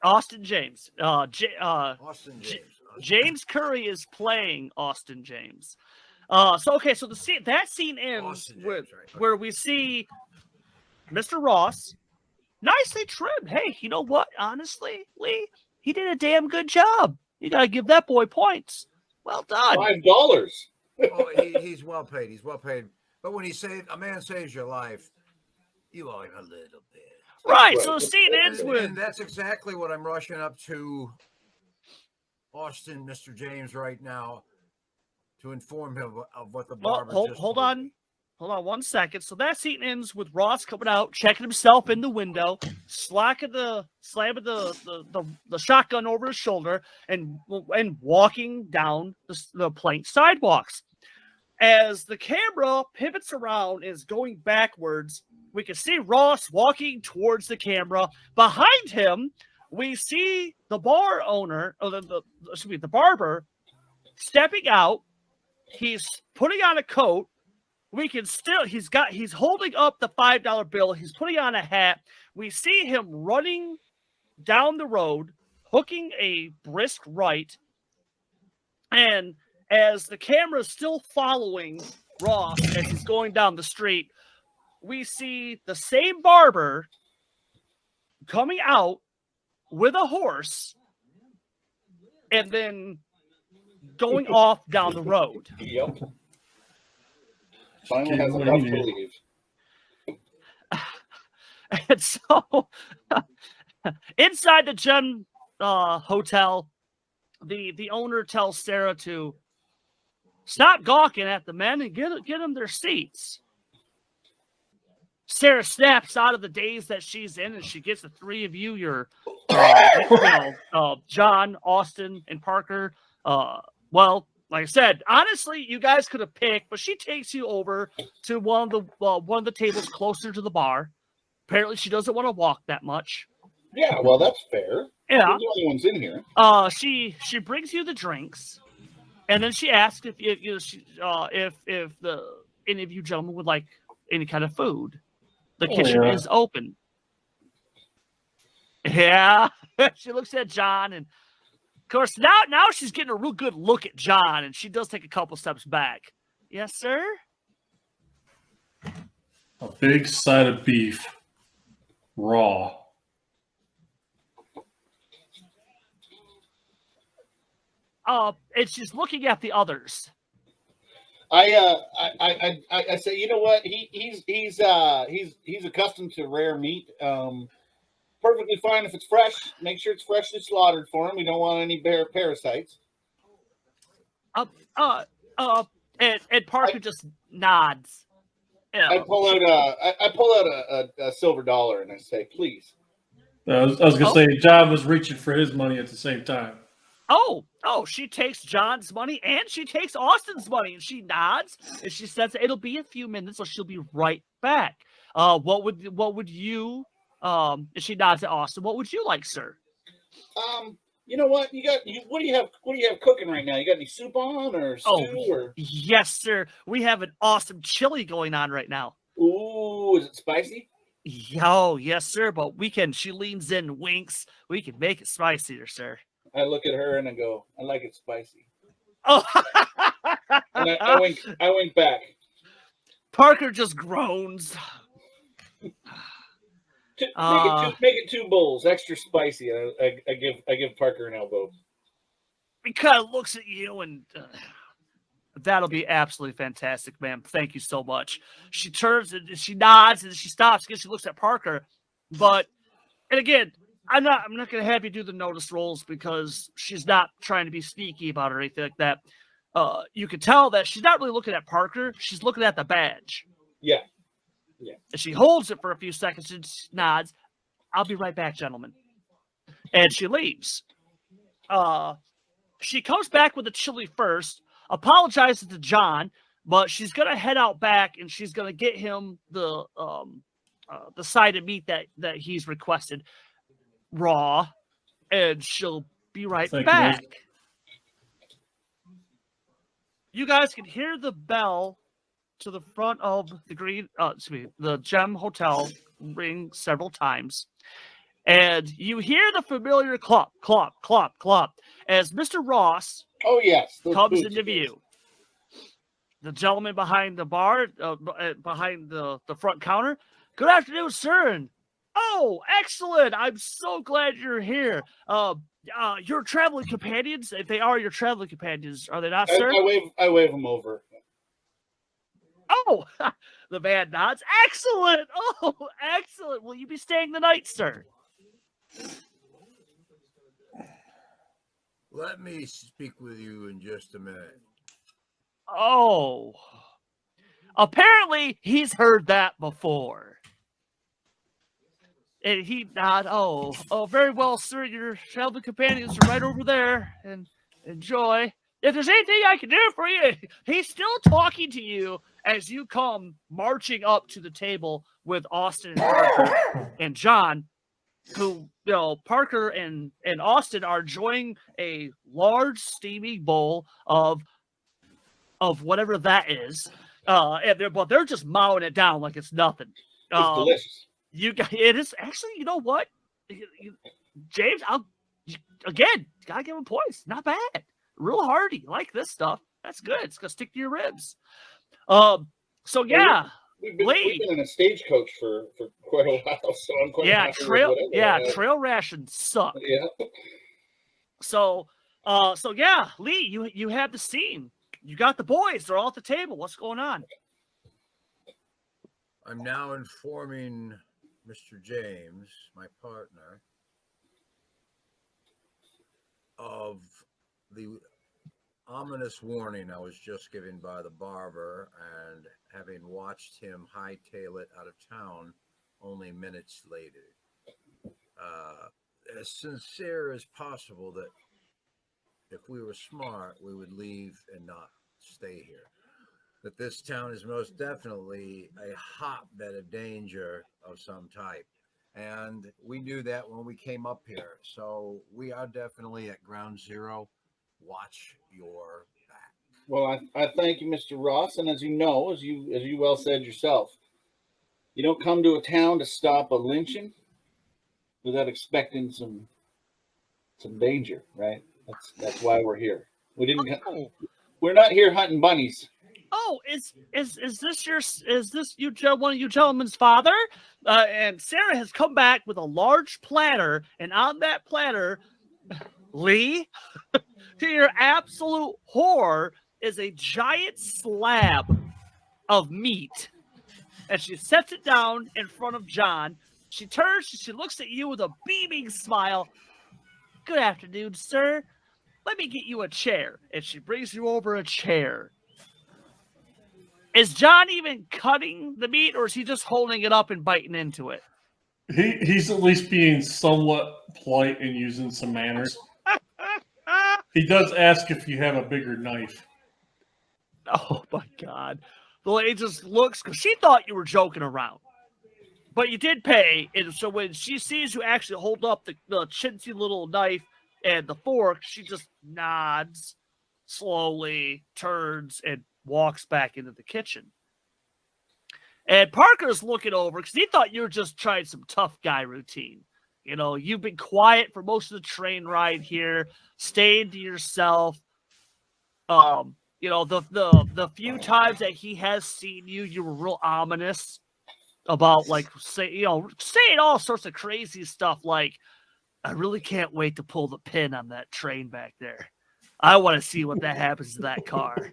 Austin James.
Austin James.
James Curry is playing Austin James. So the scene ends
Austin James,
with
right.
where we see Mr. Ross, nicely trimmed. Hey, you know what? Honestly, Lee, he did a damn good job. You gotta give that boy points. Well done.
$5.
Oh, he's well paid. He's well paid. But when a man saves your life, you owe him a little bit.
Right.
Right.
So the scene ends with
And that's exactly what I'm rushing up to Austin, Mr. James, right now to inform him of what the barber just
hold
told
on.
me.
Hold on 1 second. So that scene ends with Ross coming out, checking himself in the window, slamming the shotgun over his shoulder, and walking down the plank sidewalks. As the camera pivots around and is going backwards, we can see Ross walking towards the camera. Behind him, we see the bar owner, or the barber, stepping out. He's putting on a coat. He's holding up the $5 bill. He's putting on a hat. We see him running down the road, hooking a brisk right. And as the camera is still following Ross as he's going down the street, we see the same barber coming out with a horse and then going off down the road.
Yep. Finally has enough to leave.
And so inside the Gem Hotel, the owner tells Sarah to stop gawking at the men and get them their seats. Sarah snaps out of the daze that she's in, and she gets the three of you, John, Austin, and Parker. Well, like I said, honestly, you guys could have picked, but she takes you over to one of the tables closer to the bar. Apparently, she doesn't want to walk that much.
Yeah, well, that's fair.
Yeah.
We're the only ones in here.
She brings you the drinks, and then she asks if any of you gentlemen would like any kind of food. The kitchen is open. Yeah. She looks at John, and of course now she's getting a real good look at John, and she does take a couple steps back. Yes, sir.
A big side of beef, raw.
And she's looking at the others.
I say, you know what? He's accustomed to rare meat. Perfectly fine if it's fresh. Make sure it's freshly slaughtered for him. We don't want any bear parasites.
And Parker just nods. Yeah.
I pull out a silver dollar and I say, please.
I was gonna say John was reaching for his money at the same time.
Oh, she takes John's money and she takes Austin's money, and she nods and she says it'll be a few minutes, so she'll be right back. What would you and she nods at Austin. What would you like, sir?
You know what? What do you have cooking right now? You got any soup on or stew or?
Yes, sir. We have an awesome chili going on right now.
Ooh, is it spicy?
Oh, yes, sir. But she leans in, winks. We can make it spicier, sir.
I look at her and I go, I like it spicy.
Oh,
and I wink back.
Parker just groans.
Make it 2 bowls, extra spicy. I give Parker an elbow.
He kind of looks at you and that'll be absolutely fantastic, ma'am. Thank you so much. She turns and she nods and she stops because she looks at Parker. And again, I'm not going to have you do the notice rolls because she's not trying to be sneaky about it or anything like that. You can tell that she's not really looking at Parker. She's looking at the badge.
Yeah.
And she holds it for a few seconds and nods. I'll be right back, gentlemen. And she leaves. She comes back with the chili first, apologizes to John, but she's going to head out back and she's going to get him the side of meat that he's requested, raw, and she'll be right back. You guys can hear the bell to the front of the Gem Hotel ring several times. And you hear the familiar clop, clop, clop, clop as Mr. Ross comes into view. The gentleman behind the bar, behind the front counter. Good afternoon, sir. And, oh, excellent. I'm so glad you're here. Your traveling companions, if they are your traveling companions, are they not, sir?
I wave them over.
Oh, the man nods. Excellent. Oh, excellent. Will you be staying the night, sir?
Let me speak with you in just a minute.
Oh, apparently he's heard that before. And he nodded. Oh, very well, sir. Your traveling companions are right over there. And enjoy. If there's anything I can do for you, he's still talking to you as you come marching up to the table with Austin and Parker and John, who, Parker and Austin are enjoying a large steaming bowl of whatever that is. But they're just mowing it down like it's nothing.
It's delicious.
It is actually, you know what? James, gotta give him points. Not bad. Real hearty. Like this stuff. That's good. It's gonna stick to your ribs. So yeah.
We've been in a stagecoach for quite a while, so I'm quite happy with whatever.
Trail rations suck.
Yeah.
So yeah, Lee, you have the scene. You got the boys. They're all at the table. What's going on?
I'm now informing Mr. James, my partner, of the ominous warning I was just given by the barber, and having watched him hightail it out of town only minutes later. As sincere as possible that if we were smart, we would leave and not stay here. That this town is most definitely a hotbed of danger of some type. And we knew that when we came up here. So we are definitely at ground zero. Watch your back.
Well, I thank you, Mr. Ross. And as you know, as you well said yourself, you don't come to a town to stop a lynching without expecting some danger, right? That's why we're here. We're not here hunting bunnies.
Oh, is this one of you gentlemen's father? And Sarah has come back with a large platter, and on that platter, Lee, to your absolute horror, is a giant slab of meat. And she sets it down in front of John. She turns, she looks at you with a beaming smile. Good afternoon, sir. Let me get you a chair. And she brings you over a chair. Is John even cutting the meat, or is he just holding it up and biting into it?
He's at least being somewhat polite and using some manners. He does ask if you have a bigger knife.
Oh, my God. The lady just looks, because she thought you were joking around. But you did pay, and so when she sees you actually hold up the chintzy little knife and the fork, she just nods, slowly turns, and walks back into the kitchen. And Parker's looking over because he thought you were just trying some tough guy routine. You know, you've been quiet for most of the train ride here, staying to yourself. You know, the few times that he has seen you, you were real ominous about saying all sorts of crazy stuff like, I really can't wait to pull the pin on that train back there. I want to see what that happens to that car.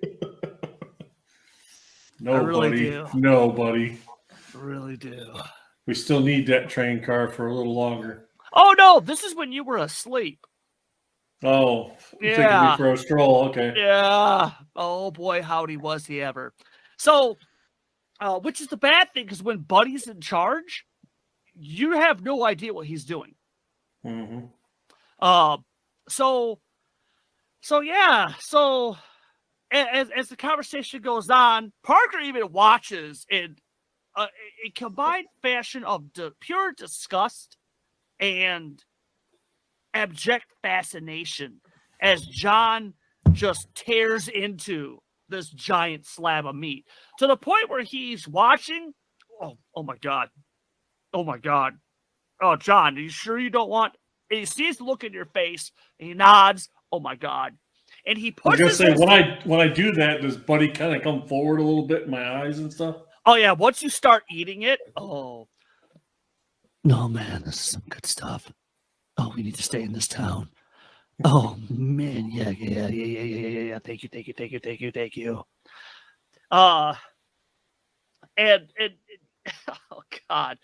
No,
I really
buddy.
do.
No, buddy.
I really do.
We still need that train car for a little longer.
Oh no, this is when you were asleep.
Oh,
Yeah.
taking me for a stroll. Okay.
Yeah. Oh boy, howdy was he ever. So, which is the bad thing, because when Buddy's in charge, you have no idea what he's doing.
Mm-hmm.
So yeah. So as the conversation goes on, Parker even watches in a combined fashion of pure disgust and abject fascination as John just tears into this giant slab of meat to the point where he's watching. Oh my God. Oh, John, are you sure you don't want? And he sees the look in your face and he nods. Oh my God. And he pushes.
I was gonna say, when I do that, does Buddy kind of come forward a little bit in my eyes and stuff?
Oh yeah, once you start eating it, oh no, man, this is some good stuff. Oh, we need to stay in this town. Oh man, yeah. Thank you. And oh God,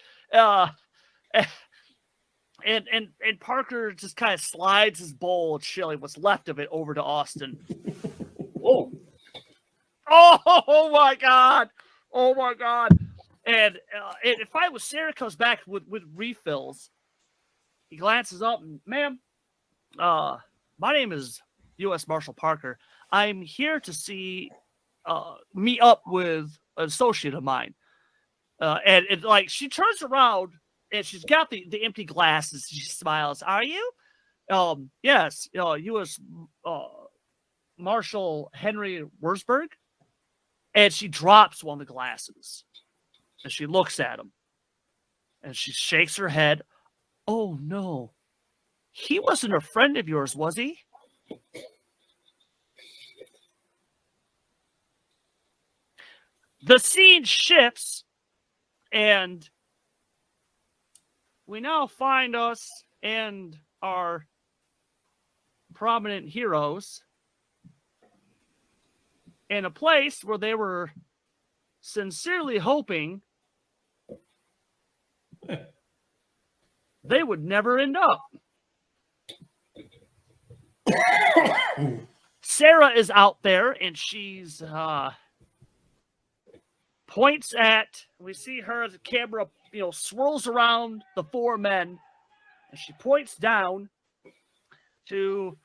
and Parker just kind of slides his bowl of chili, what's left of it, over to Austin.
Whoa!
Oh my God! And if I was Sarah comes back with refills, he glances up and, ma'am, my name is U.S. Marshal Parker. I'm here to meet up with an associate of mine. And she turns around and she's got the empty glasses. She smiles. Are you? Yes. U.S. Marshal Henry Wurzburg. And she drops one of the glasses. And she looks at him. And she shakes her head. Oh, no. He wasn't a friend of yours, was he? The scene shifts, and we now find us and our prominent heroes in a place where they were sincerely hoping they would never end up. Sarah is out there and she's points at, we see her as the camera, swirls around the four men, and she points down to,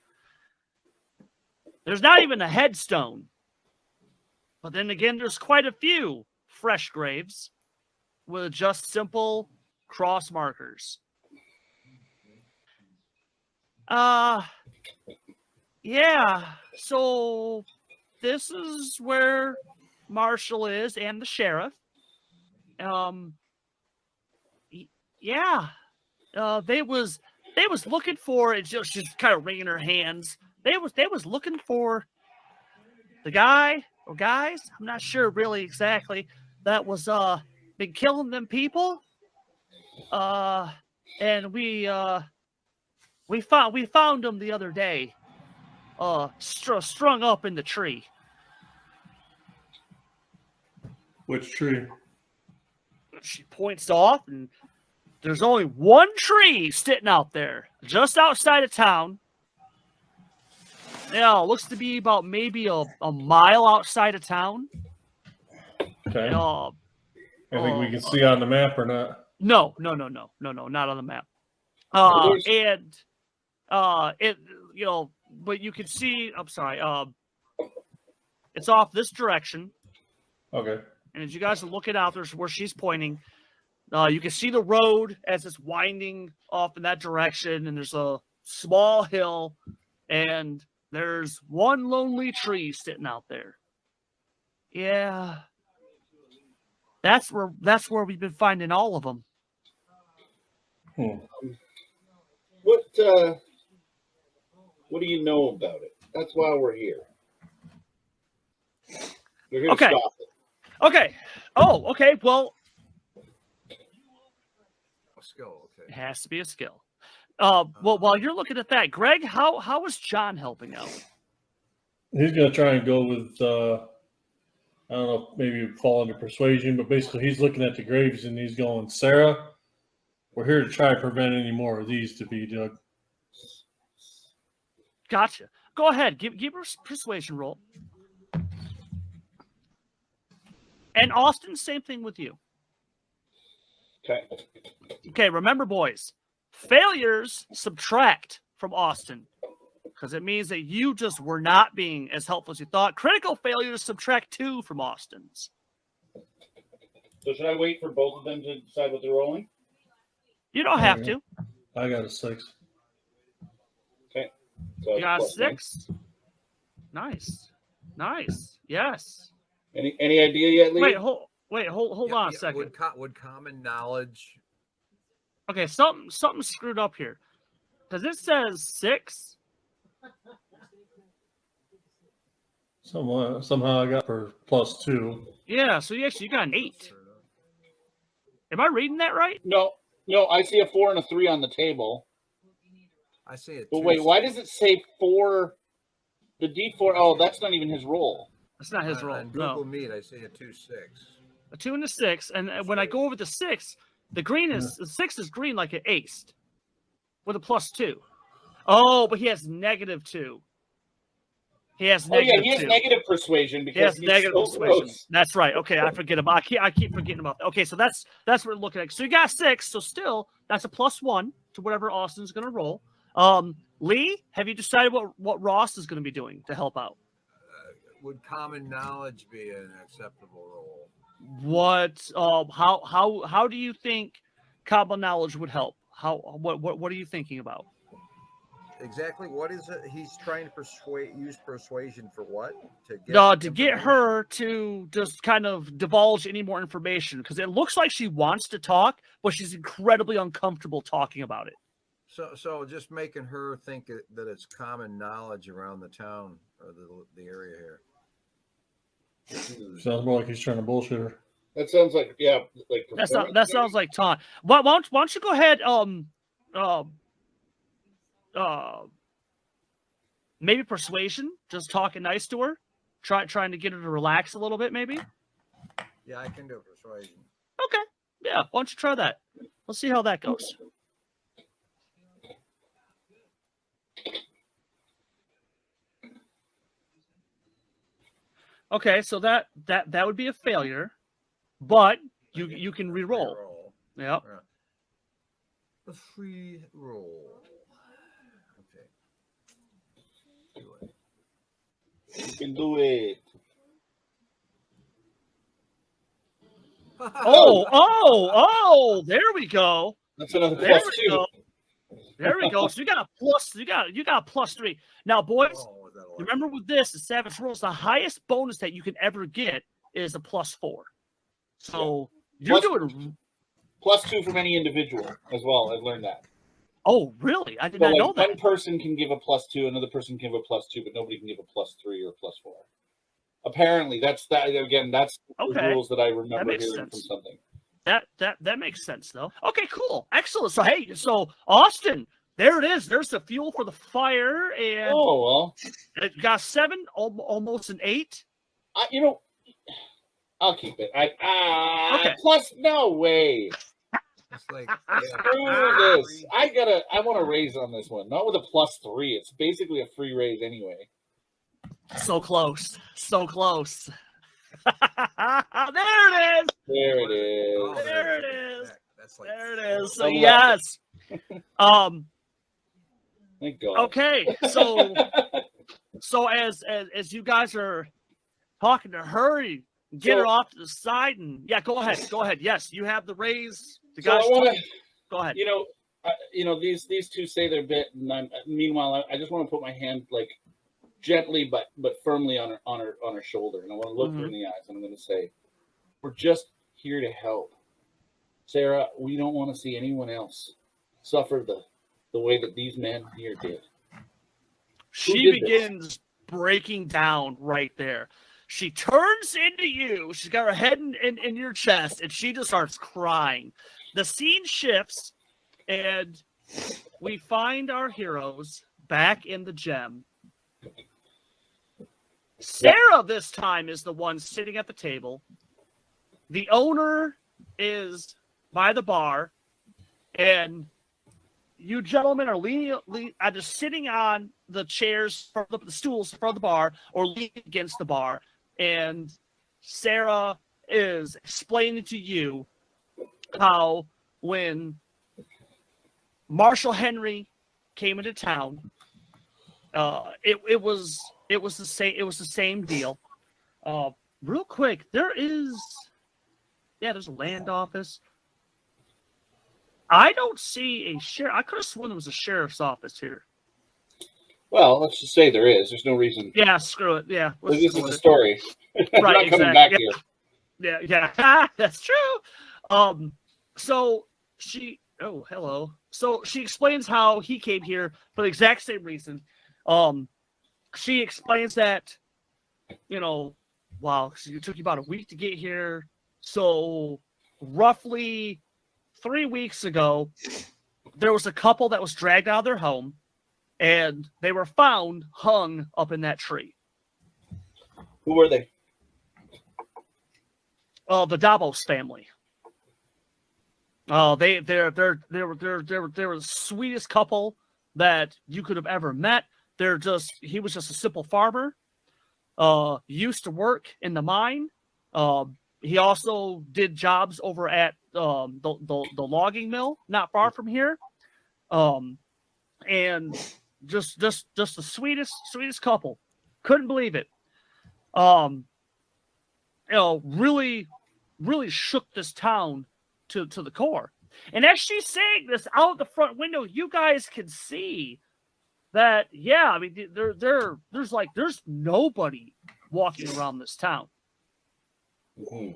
there's not even a headstone. But then again, there's quite a few fresh graves with just simple cross markers. Yeah, so this is where Marshall is and the sheriff. Yeah. They was looking for, and she's kind of wringing her hands. They was looking for the guy or guys, I'm not sure really exactly, that was been killing them people. And we found them the other day. Strung up in the tree.
Which tree?
She points off, and there's only one tree sitting out there, just outside of town. Yeah, looks to be about maybe a mile outside of town.
Okay. I think we can see on the map or not.
No, not on the map. But you can see. I'm sorry. It's off this direction.
Okay.
And as you guys are looking out, there's where she's pointing. You can see the road as it's winding off in that direction, and there's a small hill, and there's one lonely tree sitting out there. Yeah, that's where we've been finding all of them.
What do you know about it? That's why we're here. We're here to stop it.
Okay. Oh, okay. Well,
A skill, okay.
it has to be a skill. Well, while you're looking at that, Greg, how is John helping out?
He's going to try and go with, I don't know, maybe fall into persuasion, but basically he's looking at the graves and he's going, Sarah, we're here to try to prevent any more of these to be dug.
Gotcha. Go ahead. Give her a persuasion roll. And Austin, same thing with you.
Okay.
Okay, remember, boys, failures subtract from Austin because it means that you just were not being as helpful as you thought. Critical failures subtract 2 from Austin's.
So should I wait for both of them to decide what they're rolling?
You don't have to.
I got a 6.
Okay. So
You got a
plus
6. Nice. Yes.
Any idea yet, Lee?
Wait, hold on a second.
Would common knowledge?
Okay, something screwed up here. Because it says 6.
Somehow I got her +2.
Yeah, so you got an 8. Am I reading that right?
No, I see a 4 and a 3 on the table.
I see it.
But wait, why does it say 4? The D4, oh, that's not even his roll.
That's not his roll.
On Google Meet, I see a 2-6.
A 2 and a 6, and when I go over the 6, the 6 is green like an ace with a +2. Oh, but he has -2. He has
negative persuasion because he's
negative
so
persuasion.
gross.
That's right. Okay, I forget about. I keep forgetting about that. Okay, so that's what we're looking at. So you got 6. So still, that's a +1 to whatever Austin's going to roll. Lee, have you decided what Ross is going to be doing to help out?
Would common knowledge be an acceptable role?
What? How do you think common knowledge would help? What are you thinking about?
Exactly. What is it? He's trying to use persuasion for what?
To get her to just kind of divulge any more information because it looks like she wants to talk, but she's incredibly uncomfortable talking about it.
So just making her think that it's common knowledge around the town or the area here.
Sounds more like he's trying to bullshit her.
That sounds like
that sounds like taunt. Why don't you go ahead? Maybe persuasion, just talking nice to her, trying to get her to relax a little bit, maybe.
Yeah, I can do persuasion.
Okay, yeah. Why don't you try that? Let's see how that goes. Okay, so that would be a failure, but you can re-roll. Yep.
A free roll. Okay. Do it.
You can do it.
Oh! There we go.
That's another
There
+2.
we go. There we go. So you got a plus. You got a +3. Now, boys, remember with this, the Savage Rules, the highest bonus that you can ever get is a +4. So you're doing
+2 from any individual as well. I've learned that.
Oh, really? I did not know that.
One person can give a +2, another person can give a +2, but nobody can give a +3 or a +4. Apparently, that's the rules that I remember hearing from something.
That makes sense, though. Okay, cool. Excellent. So Austin, there it is. There's the fuel for the fire. And it got 7, almost an 8.
I'll keep it.
Okay.
Plus, no way.
It's like,
Screw this. I want a raise on this one. Not with a +3. It's basically a free raise anyway.
So close. There it is.
There it is.
Oh,
There it is.
That's like,
There it is. So
Oh,
yes.
Thank God.
Okay. So as you guys are talking to her, get her off to the side, and go ahead. Yes, you have the raise. The
So
guys,
I want to.
go ahead.
These two say their bit, and meanwhile, I just want to put my hand like gently but firmly on her shoulder, and I want to look her in the eyes, and I'm going to say, "We're just here to help, Sarah. We don't want to see anyone else suffer the way that these men here did."
She begins breaking down right there. She turns into you. She's got her head in your chest, and she just starts crying. The scene shifts, and we find our heroes back in the gem. Sarah this time is the one sitting at the table. The owner is by the bar, and you gentlemen are just sitting on the chairs, the stools in front of the bar, or leaning against the bar. And Sarah is explaining to you how when Marshall Henry came into town, it was the same deal. Real quick, there's a land office. I don't see a sheriff. I could have sworn there was a sheriff's office here.
Well, let's just say there is. There's no reason.
Yeah, screw it. Yeah,
this is a story.
Right,
not coming back here.
Yeah, that's true. So she. Oh, hello. So she explains how he came here for the exact same reason. She explains that, wow, it took you about a week to get here. So roughly 3 weeks ago, there was a couple that was dragged out of their home, and they were found hung up in that tree.
Who were they?
The Davos family. They were the sweetest couple that you could have ever met. He was just a simple farmer. Used to work in the mine. He also did jobs over at the logging mill not far from here. And just the sweetest couple. Couldn't believe it. Really, really shook this town to the core. And as she's saying this out the front window, you guys can see that, there's nobody walking around this town.
Mm-hmm.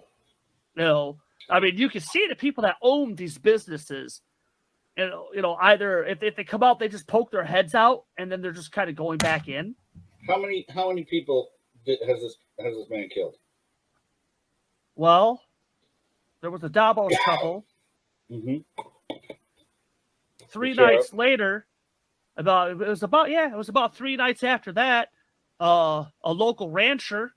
You can see the people that own these businesses, either if they come out, they just poke their heads out, and then they're just kind of going back in.
How many people has this man killed?
Well, there was a Davos couple.
Mm-hmm.
3 nights later, it was about 3 nights after that, a local rancher,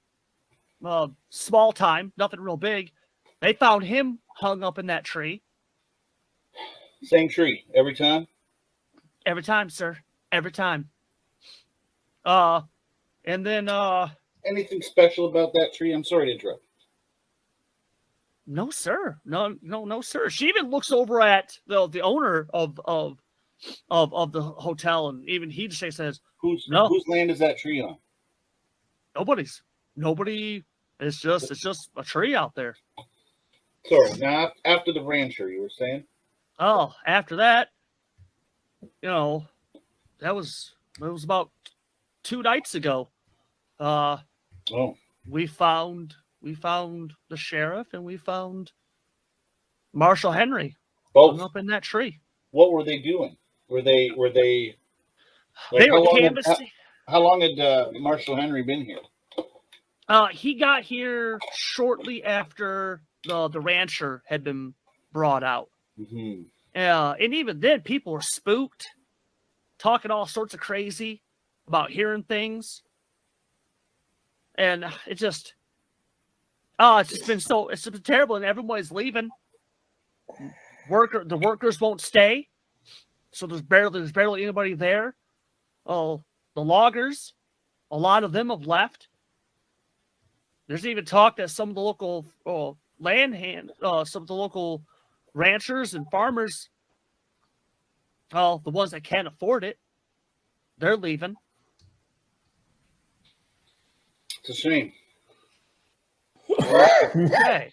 small time, nothing real big, they found him hung up in that tree.
Same tree every time?
Every time, sir. Every time. And then
anything special about that tree? I'm sorry to interrupt.
No, sir. No, sir. She even looks over at the owner of the hotel, and even he just says,
"Whose land is that tree on?"
Nobody's. Nobody. It's just a tree out there.
Sorry. Now, after the rancher, you were saying?
Oh, after that, it was about 2 nights ago. We found the sheriff, and we found Marshall Henry hung up in that tree.
What were they doing? Were they
they were canvassing?
How long had Marshall Henry been here?
He got here shortly after the rancher had been brought out.
Mm-hmm.
And even then, people were spooked, talking all sorts of crazy about hearing things. And it's just been terrible, and everybody's leaving. The workers won't stay, so there's barely anybody there. Oh, the loggers, a lot of them have left. There's even talk that some of the local some of the local ranchers and farmers, the ones that can't afford it, they're leaving.
It's a shame.
Okay.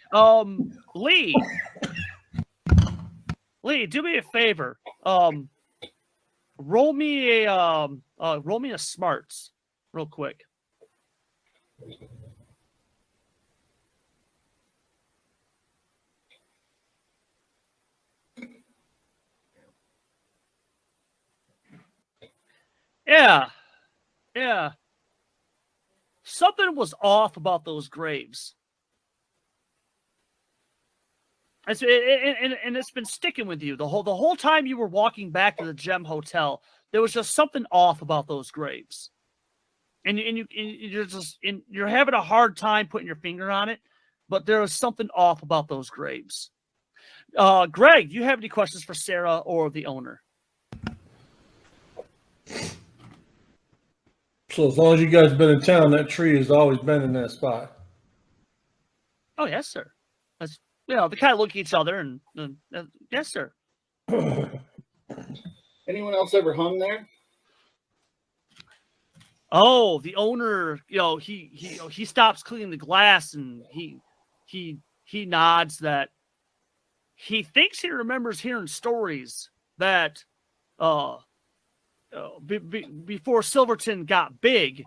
Lee, do me a favor. Roll me a smarts real quick. Yeah. Something was off about those graves. And it's been sticking with you the whole time you were walking back to the Gem Hotel. There was just something off about those graves, and you're having a hard time putting your finger on it, but there was something off about those graves. Greg, do you have any questions for Sarah or the owner?
So as long as you guys have been in town, that tree has always been in that spot.
Oh yes, sir. That's they kind of look at each other and yes, sir.
Anyone else ever hung there?
Oh, the owner, he stops cleaning the glass and he nods that he thinks he remembers hearing stories that before Silverton got big,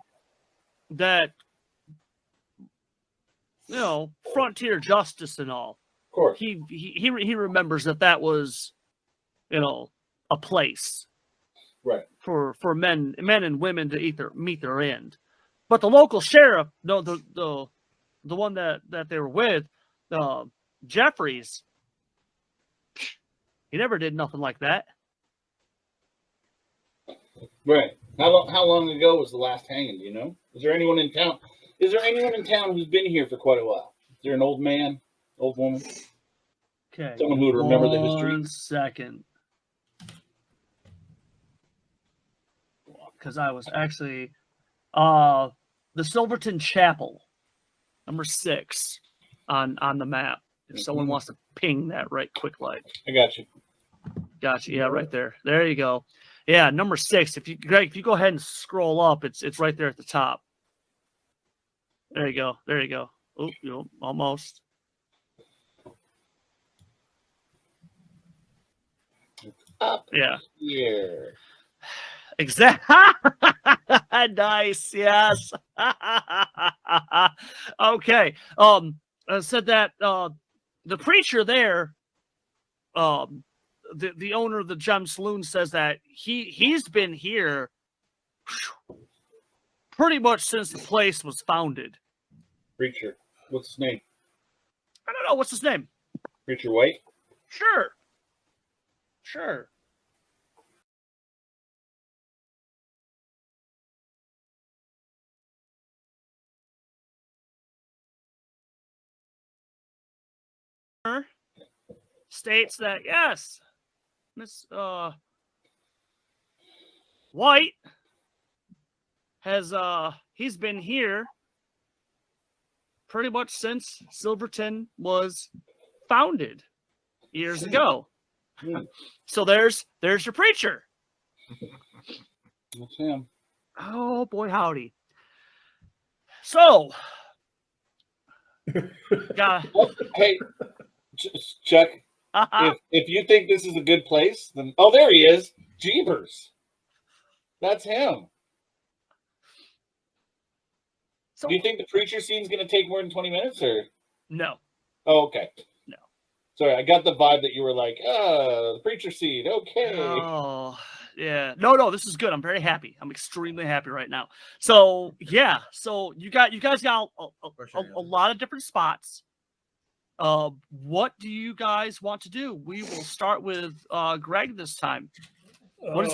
that frontier justice and all.
Of course.
He remembers that was a place.
Right.
For men and women to meet their end. But the local sheriff, the one that they were with, Jeffries, he never did nothing like that.
Right. How long ago was the last hanging, do you know? Is there anyone in town who's been here for quite a while? Is there an old man, old woman?
Okay.
Someone who would remember the history?
1 second. Because I was actually the Silverton Chapel, number 6 on the map. If someone wants to ping that right quick, like.
I got you.
Gotcha. Yeah, right there. There you go. Yeah, number 6. Greg, if you go ahead and scroll up, it's right there at the top. There you go. There you go. Oh, almost.
Up
yeah.
Here.
Exactly. Nice. Yes. Okay. I said that the preacher there, the owner of the Gem Saloon says that he's been here pretty much since the place was founded.
Preacher. What's his name?
I don't know. What's his name?
Preacher White?
Sure. States that yes, Miss White has he's been here pretty much since Silverton was founded years ago. So there's your preacher.
That's him.
Oh boy, howdy. So
hey, Chuck, if you think this is a good place, then there he is. Jeebers. That's him.
So,
do you think the preacher scene's going to take more than 20 minutes, or?
No.
Oh, okay.
No.
Sorry, I got the vibe that you were like, the preacher scene, okay.
Oh, yeah. No, this is good. I'm very happy. I'm extremely happy right now. So, yeah. So, you guys got a lot of different spots. What do you guys want to do? We will start with Greg this time. What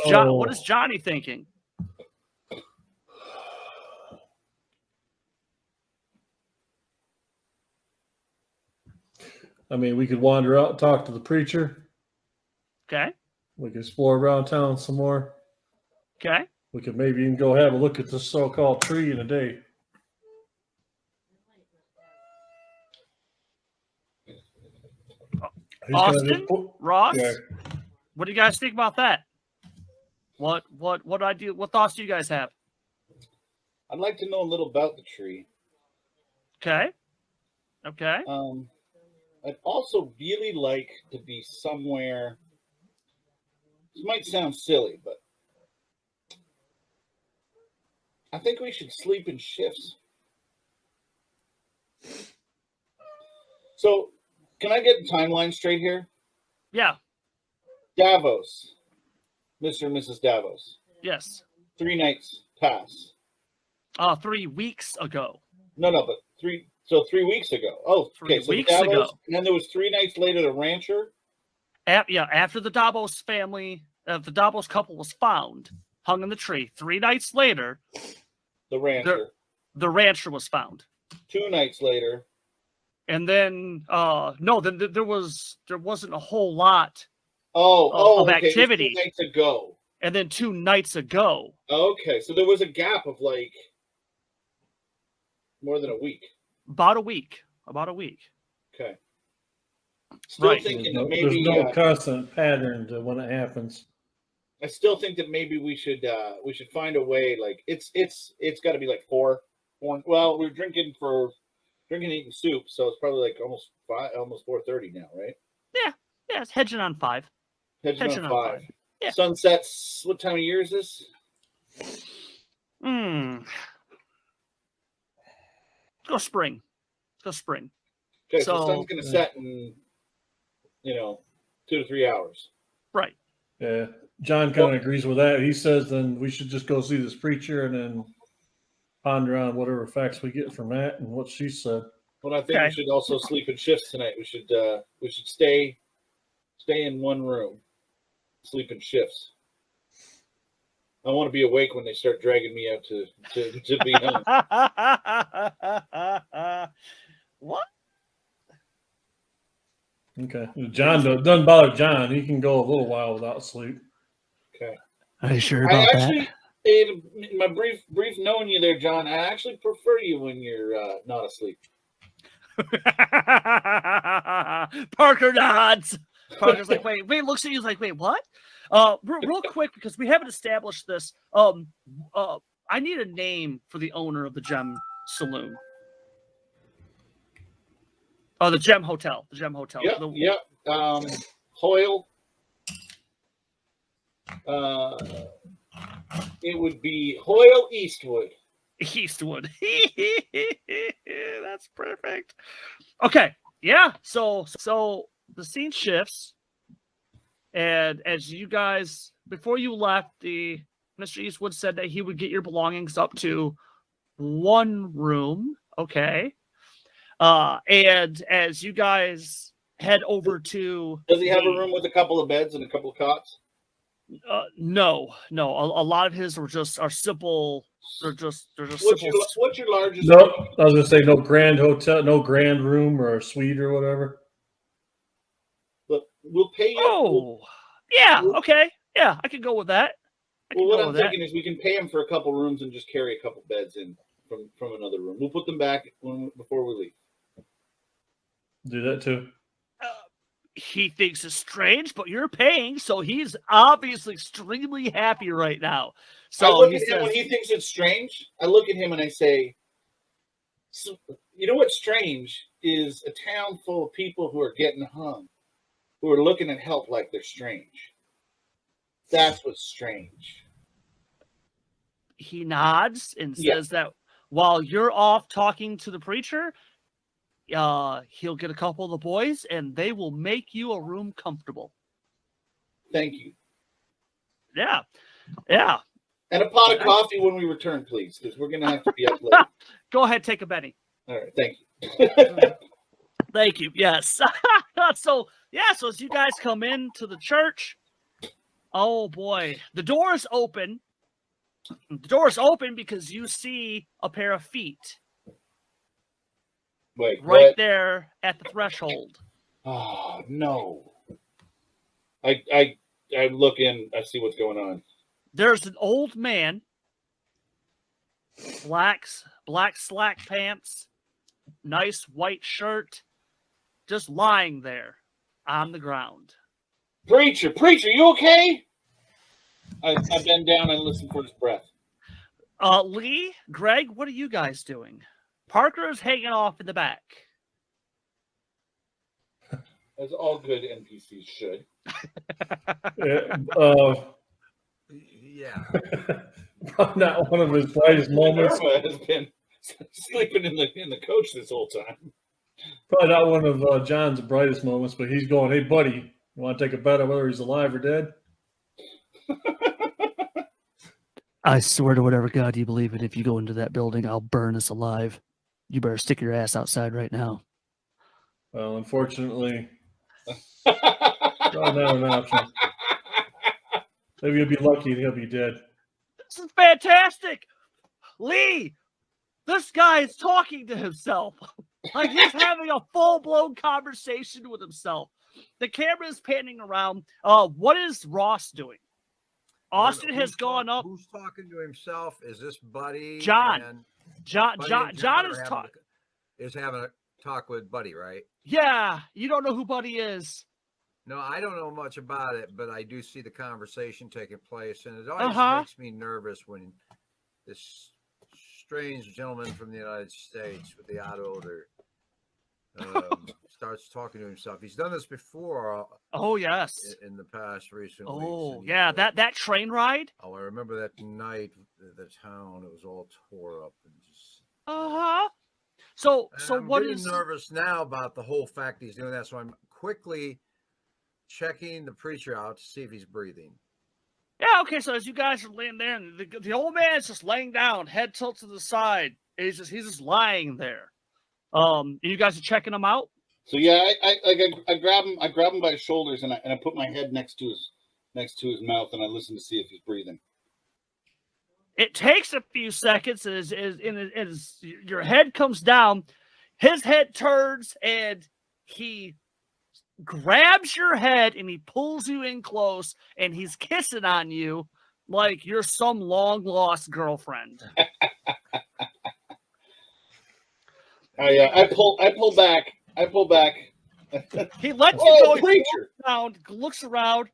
is Johnny thinking?
I mean, we could wander out and talk to the preacher.
Okay.
We could explore around town some more.
Okay.
We could maybe even go have a look at this so-called tree in a day.
Austin, Ross,
yeah.
What do you guys think about that? What idea? What thoughts do you guys have?
I'd like to know a little about the tree.
Okay. Okay.
I'd also really like to be somewhere. This might sound silly, but I think we should sleep in shifts. So, can I get the timeline straight here?
Yeah.
Davos, Mr. and Mrs. Davos.
Yes.
3 nights pass.
3 weeks ago.
No, but 3. So 3 weeks ago. Oh, okay.
3
So
weeks
Davos,
ago.
and then there was 3 nights later the rancher.
After the Davos family, the Davos couple was found, hung in the tree. 3 nights later,
The rancher.
the rancher was found.
2 nights later.
And then, then there wasn't a whole lot
of
okay. activity.
2 nights ago.
And then 2 nights ago.
Okay, so there was a gap of like more than a week.
About a week.
Okay. Still
Right.
thinking
There's
that maybe
no constant pattern to when it happens.
I still think that maybe we should find a way. Like it's got to be like 4. Well, we're drinking and eating soup, so it's probably like almost 4:30 now, right?
Yeah, it's hedging on 5.
Hedging on 5.
Yeah.
Sunsets. What time of year is this?
Let's go spring.
Okay, so the sun's gonna set in 2 to 3 hours.
Right.
Yeah, John kind of agrees with that. He says then we should just go see this preacher and then ponder on whatever facts we get from that and what she said.
Well, I think we should also sleep in shifts tonight. We should stay in one room, sleep in shifts. I want to be awake when they start dragging me out to be home.
What?
Okay. John doesn't bother John. He can go a little while without sleep.
Okay.
Are you sure about that?
In my brief knowing you there, John, I actually prefer you when you're not asleep.
Parker nods. Parker's like, wait, looks at you like, wait, what? Real quick, because we haven't established this. I need a name for the owner of the Gem Saloon. Oh, the Gem Hotel. The Gem Hotel.
Yep. Hoyle. It would be Hoyle Eastwood.
That's perfect. Okay. Yeah. So the scene shifts, and as you guys, before you left, Mr. Eastwood said that he would get your belongings up to 1 room. Okay. And as you guys head over to,
does he have a room with a couple of beds and a couple of cots?
No. A lot of his are simple. They're just
what's
simple.
What's your largest?
No, I was gonna say no grand hotel, no grand room or a suite or whatever.
But we'll pay you.
Oh, yeah. Okay. Yeah, I could go with that.
What I'm thinking is we can pay him for a couple rooms and just carry a couple beds in from another room. We'll put them back before we leave.
Do that too.
He thinks it's strange, but you're paying, so he's obviously extremely happy right now. So
I look at him when he thinks it's strange. I look at him and I say, so, "You know what's strange is a town full of people who are getting hung, who are looking at help like they're strange. That's what's strange."
He nods and says that while you're off talking to the preacher, he'll get a couple of the boys and they will make you a room comfortable.
Thank you.
Yeah.
And a pot of coffee when we return, please, because we're going to have to be up late.
Go ahead, take a Benny.
All right, thank you.
Thank you. Yes. So as you guys come into the church, oh boy, the door is open. The door is open because you see a pair of feet.
Wait,
right
what?
There at the threshold.
Oh no! I look in. I see what's going on.
There's an old man, black slack pants, nice white shirt, just lying there on the ground.
Preacher, you okay? I bend down and listen for his breath.
Lee, Greg, what are you guys doing? Parker is hanging off in the back.
as all good NPCs should.
Yeah.
Not one of his brightest moments.
Minerva has been sleeping in the coach this whole time.
Probably not one of John's brightest moments, but he's going, "Hey, buddy, you want to take a bet on whether he's alive or dead?"
I swear to whatever God you believe in, if you go into that building, I'll burn us alive. You better stick your ass outside right now.
Well, unfortunately, that's not an option. Maybe you'll be lucky and he'll be dead.
This is fantastic! Lee! This guy is talking to himself. Like he's having a full-blown conversation with himself. The camera is panning around. What is Ross doing? Austin has gone up.
Who's talking to himself? Is this Buddy?
John. John
is having a talk with Buddy, right?
Yeah, you don't know who Buddy is.
No, I don't know much about it, but I do see the conversation taking place, and it always makes me nervous when this strange gentleman from the United States with the odd odor starts talking to himself. He's done this before.
Oh yes,
in the past recent weeks.
Oh yeah, that train ride.
Oh, I remember that night. The town, it was all tore up and just.
So
I'm
what
getting
is
nervous now about the whole fact he's doing that. So I'm quickly checking the preacher out to see if he's breathing.
Yeah, okay. So as you guys are laying there, and the old man's just laying down, head tilted to the side. He's just lying there. And you guys are checking him out.
So yeah, I grab him by his shoulders and I put my head next to his mouth and I listen to see if he's breathing.
It takes a few seconds as your head comes down, his head turns and he grabs your head and he pulls you in close and he's kissing on you like you're some long lost girlfriend.
I pull back.
He lets you go.
Preacher.
Around, looks around.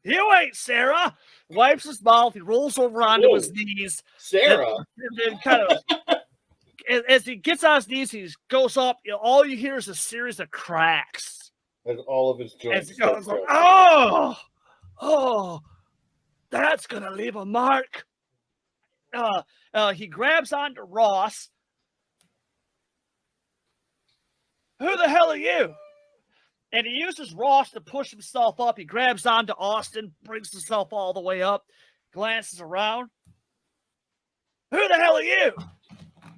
You ain't Sarah. Wipes his mouth. He rolls over onto his knees.
Sarah.
And then kind of, as he gets on his knees, he goes up. All you hear is a series of cracks.
As all of his joints.
As he goes, oh, that's gonna leave a mark. He grabs onto Ross. Who the hell are you? And he uses Ross to push himself up. He grabs onto Austin, brings himself all the way up, glances around. Who the hell are you?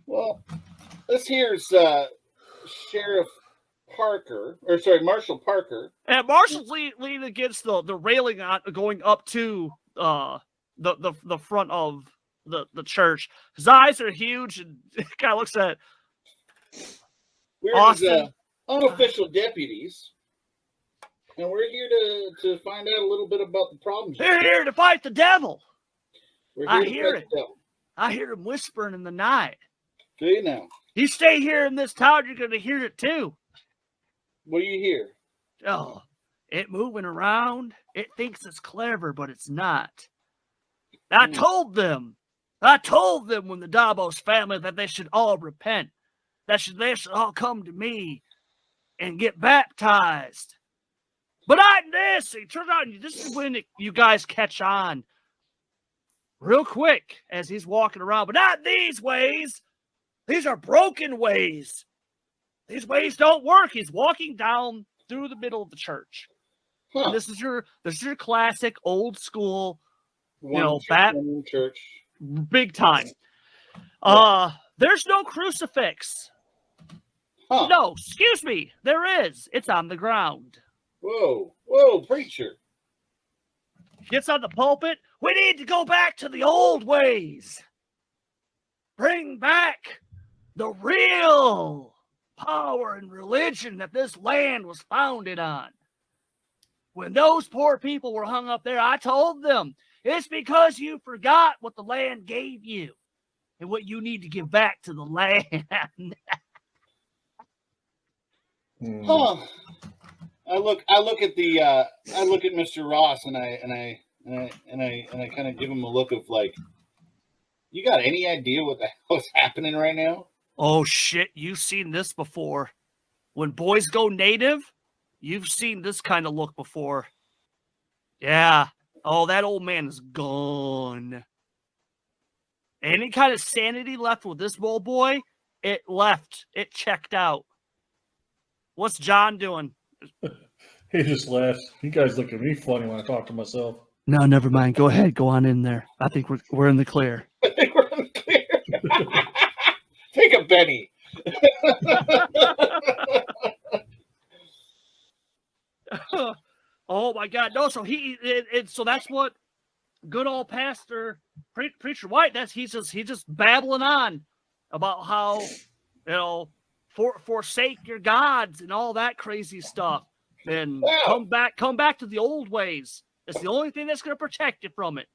Well, this here's Marshal Parker.
And Marshall's leaning against the railing going up to the front of the church. His eyes are huge and kind of looks at
We're
Austin.
His unofficial deputies. And we're here to find out a little bit about the problems.
They're here to fight the devil.
I hear it.
I hear him whispering in the night.
Do you now?
You stay here in this town, you're going to hear it too.
What do you hear?
Oh, it moving around. It thinks it's clever, but it's not. I told them when the Davos family that they should all repent. They should all come to me and get baptized. But not this. It turns out this is when you guys catch on real quick as he's walking around. But not these ways. These are broken ways. These ways don't work. He's walking down through the middle of the church.
Huh.
And this is your classic old school,
church.
Big time. There's no crucifix.
Huh.
No, excuse me. There is. It's on the ground.
Whoa, preacher.
Gets on the pulpit. We need to go back to the old ways. Bring back the real power and religion that this land was founded on. When those poor people were hung up there, I told them, it's because you forgot what the land gave you and what you need to give back to the land.
Huh. I look at Mr. Ross and I kind of give him a look of like, you got any idea what the hell is happening right now?
Oh shit, you've seen this before. When boys go native, you've seen this kind of look before. Yeah. Oh, that old man is gone. Any kind of sanity left with this old boy, it left. It checked out. What's John doing?
He just laughs. You guys look at me funny when I talk to myself.
No, never mind. Go ahead. Go on in there. I think we're in the clear.
I think we're in the clear. Take a Benny.
Oh my God! No, so so that's what good old Pastor Preacher White. He's just babbling on about how forsake your gods and all that crazy stuff, and come back to the old ways. It's the only thing that's going to protect you from it.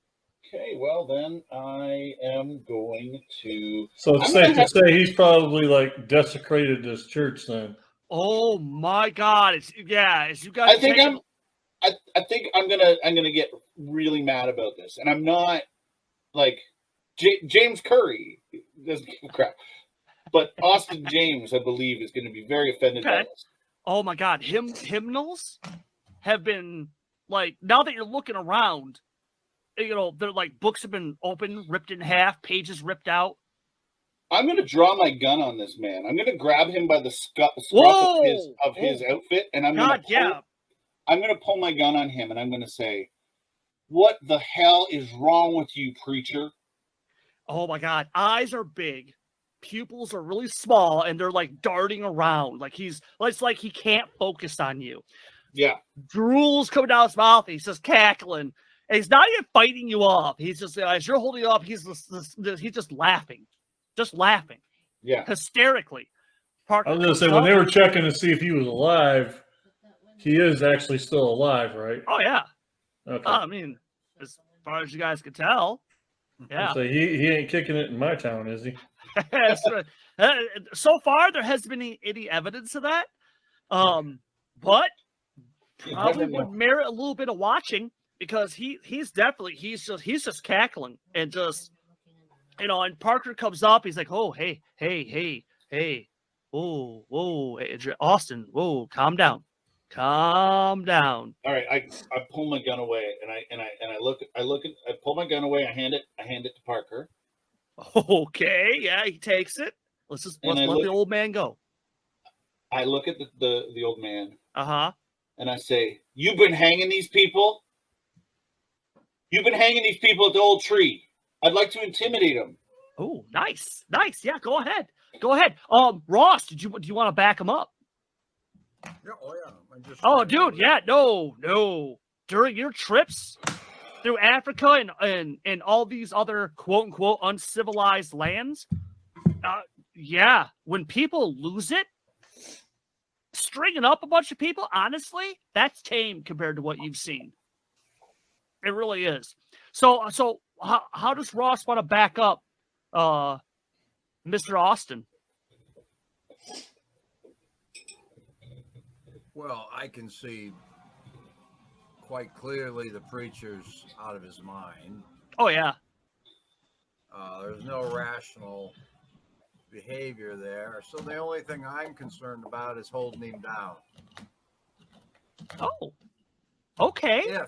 Okay, well then I am going to.
So it's safe to say he's probably like desecrated this church then.
Oh my God! As you guys.
I think I'm gonna get really mad about this, and I'm not like James Curry doesn't give a crap, but Austin James, I believe, is going to be very offended by this.
Oh my God! Hymnals have been like, now that you're looking around, they're like books have been open, ripped in half, pages ripped out.
I'm going to draw my gun on this man. I'm going to grab him by the scruff of his outfit, and I'm going to pull my gun on him, and I'm going to say, "What the hell is wrong with you, preacher?"
Oh my God! Eyes are big, pupils are really small, and they're like darting around. It's like he can't focus on you.
Yeah.
Drool's coming down his mouth. He's just cackling. And he's not even fighting you off. He's just, as you're holding up, he's just laughing. Just laughing.
Yeah.
Hysterically.
Parker, I was going to say, when they were checking to see if he was alive, he is actually still alive, right?
Oh, yeah.
Okay.
I mean, as far as you guys could tell. Yeah.
So he ain't kicking it in my town, is he?
So far, there hasn't been any evidence of that. But probably would merit a little bit of watching, because he's just cackling and just, and Parker comes up, he's like, "Oh, hey, whoa, Austin, whoa, calm down. All
right, I pull my gun away, and I pull my gun away, I hand it to Parker.
Okay, yeah, he takes it. Let's let the old man go.
I look at the old man.
Uh-huh.
And I say, "You've been hanging these people? You've been hanging these people at the old tree. I'd like to intimidate them."
Oh, nice. Yeah, go ahead. Ross, do you want to back him up?
Yeah,
dude, yeah, no. During your trips through Africa and all these other quote unquote uncivilized lands, when people lose it, stringing up a bunch of people, honestly, that's tame compared to what you've seen. It really is. So how does Ross want to back up Mr. Austin?
Well, I can see quite clearly the preacher's out of his mind.
Oh, yeah.
There's no rational behavior there. So the only thing I'm concerned about is holding him down.
Oh, okay.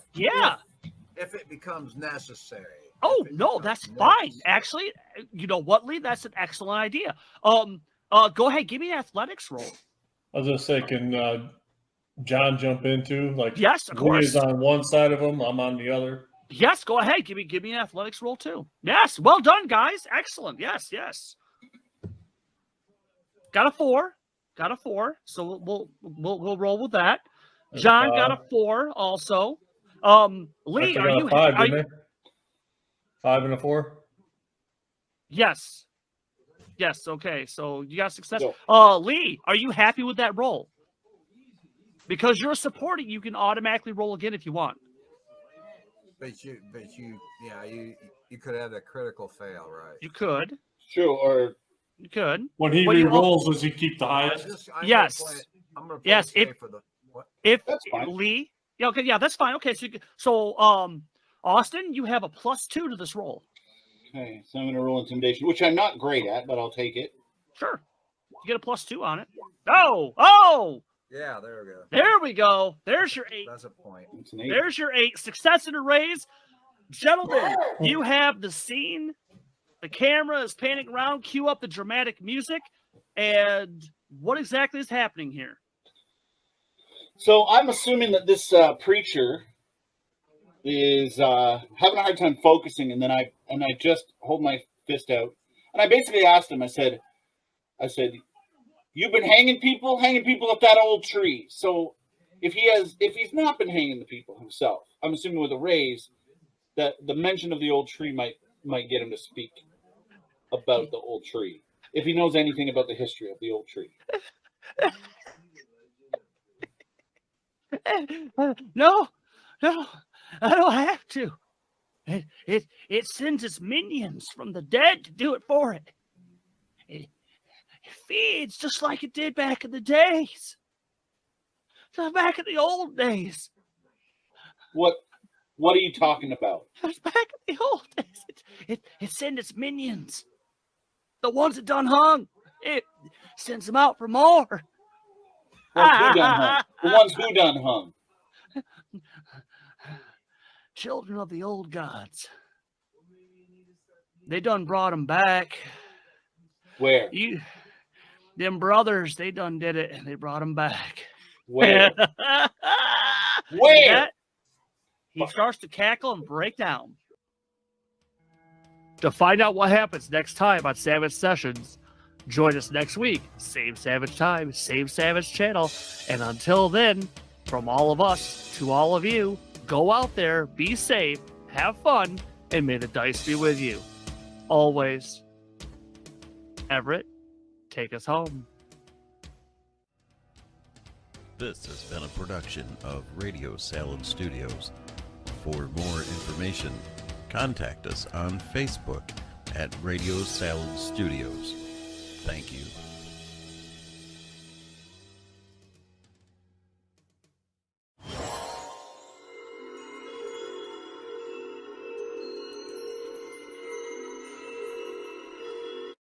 If it becomes necessary.
Oh, no, that's fine. Actually, you know what, Lee? That's an excellent idea. Go ahead. Give me an athletics roll.
I was going to say, can John jump into?
Yes, of course.
Lee is on one side of him. I'm on the other.
Yes, go ahead. Give me an athletics roll, too. Yes, well done, guys. Excellent. Yes. Got a 4. So we'll roll with that. John got a 4 also. Lee, are you
5, didn't they? 5 and a 4?
Yes. Okay. So you got success. Lee, are you happy with that roll? Because you're supporting, you can automatically roll again if you want.
But you could have a critical fail, right?
You could.
Sure, or
you could.
When he re-rolls, does he keep the highest?
Yes.
I'm gonna play safe for the what?
If
that's fine.
Lee, that's fine. Okay, so Austin, you have a +2 to this roll.
Okay, so I'm going to roll intimidation, which I'm not great at, but I'll take it.
Sure, you get a +2 on it. Oh,
Yeah, there we go.
There we go. There's your 8.
That's a point.
It's an 8.
There's your 8. Success in a raise. Gentlemen, you have the scene. The camera is panning around. Cue up the dramatic music. And what exactly is happening here?
So I'm assuming that this preacher is having a hard time focusing, and I just hold my fist out, and I basically asked him. I said, "You've been hanging people at that old tree. So if he's not been hanging the people himself, I'm assuming with a raise, that the mention of the old tree might get him to speak about the old tree, if he knows anything about the history of the old tree."
No, I don't have to. It sends its minions from the dead to do it for it. It feeds just like it did back in the days. Back in the old days.
What are you talking about?
Back in the old days. It sends its minions. The ones that done hung. It sends them out for more.
The ones who done hung.
Children of the old gods. They done brought them back.
Where?
Them brothers, they done did it, and they brought them back.
Where? Where?
He starts to cackle and break down. To find out what happens next time on Savage Sessions, join us next week. Same Savage time, same Savage channel. And until then, from all of us to all of you, go out there, be safe, have fun, and may the dice be with you. Always. Everett, take us home.
This has been a production of Radio Salad Studios. For more information, contact us on Facebook at Radio Salad Studios. Thank you.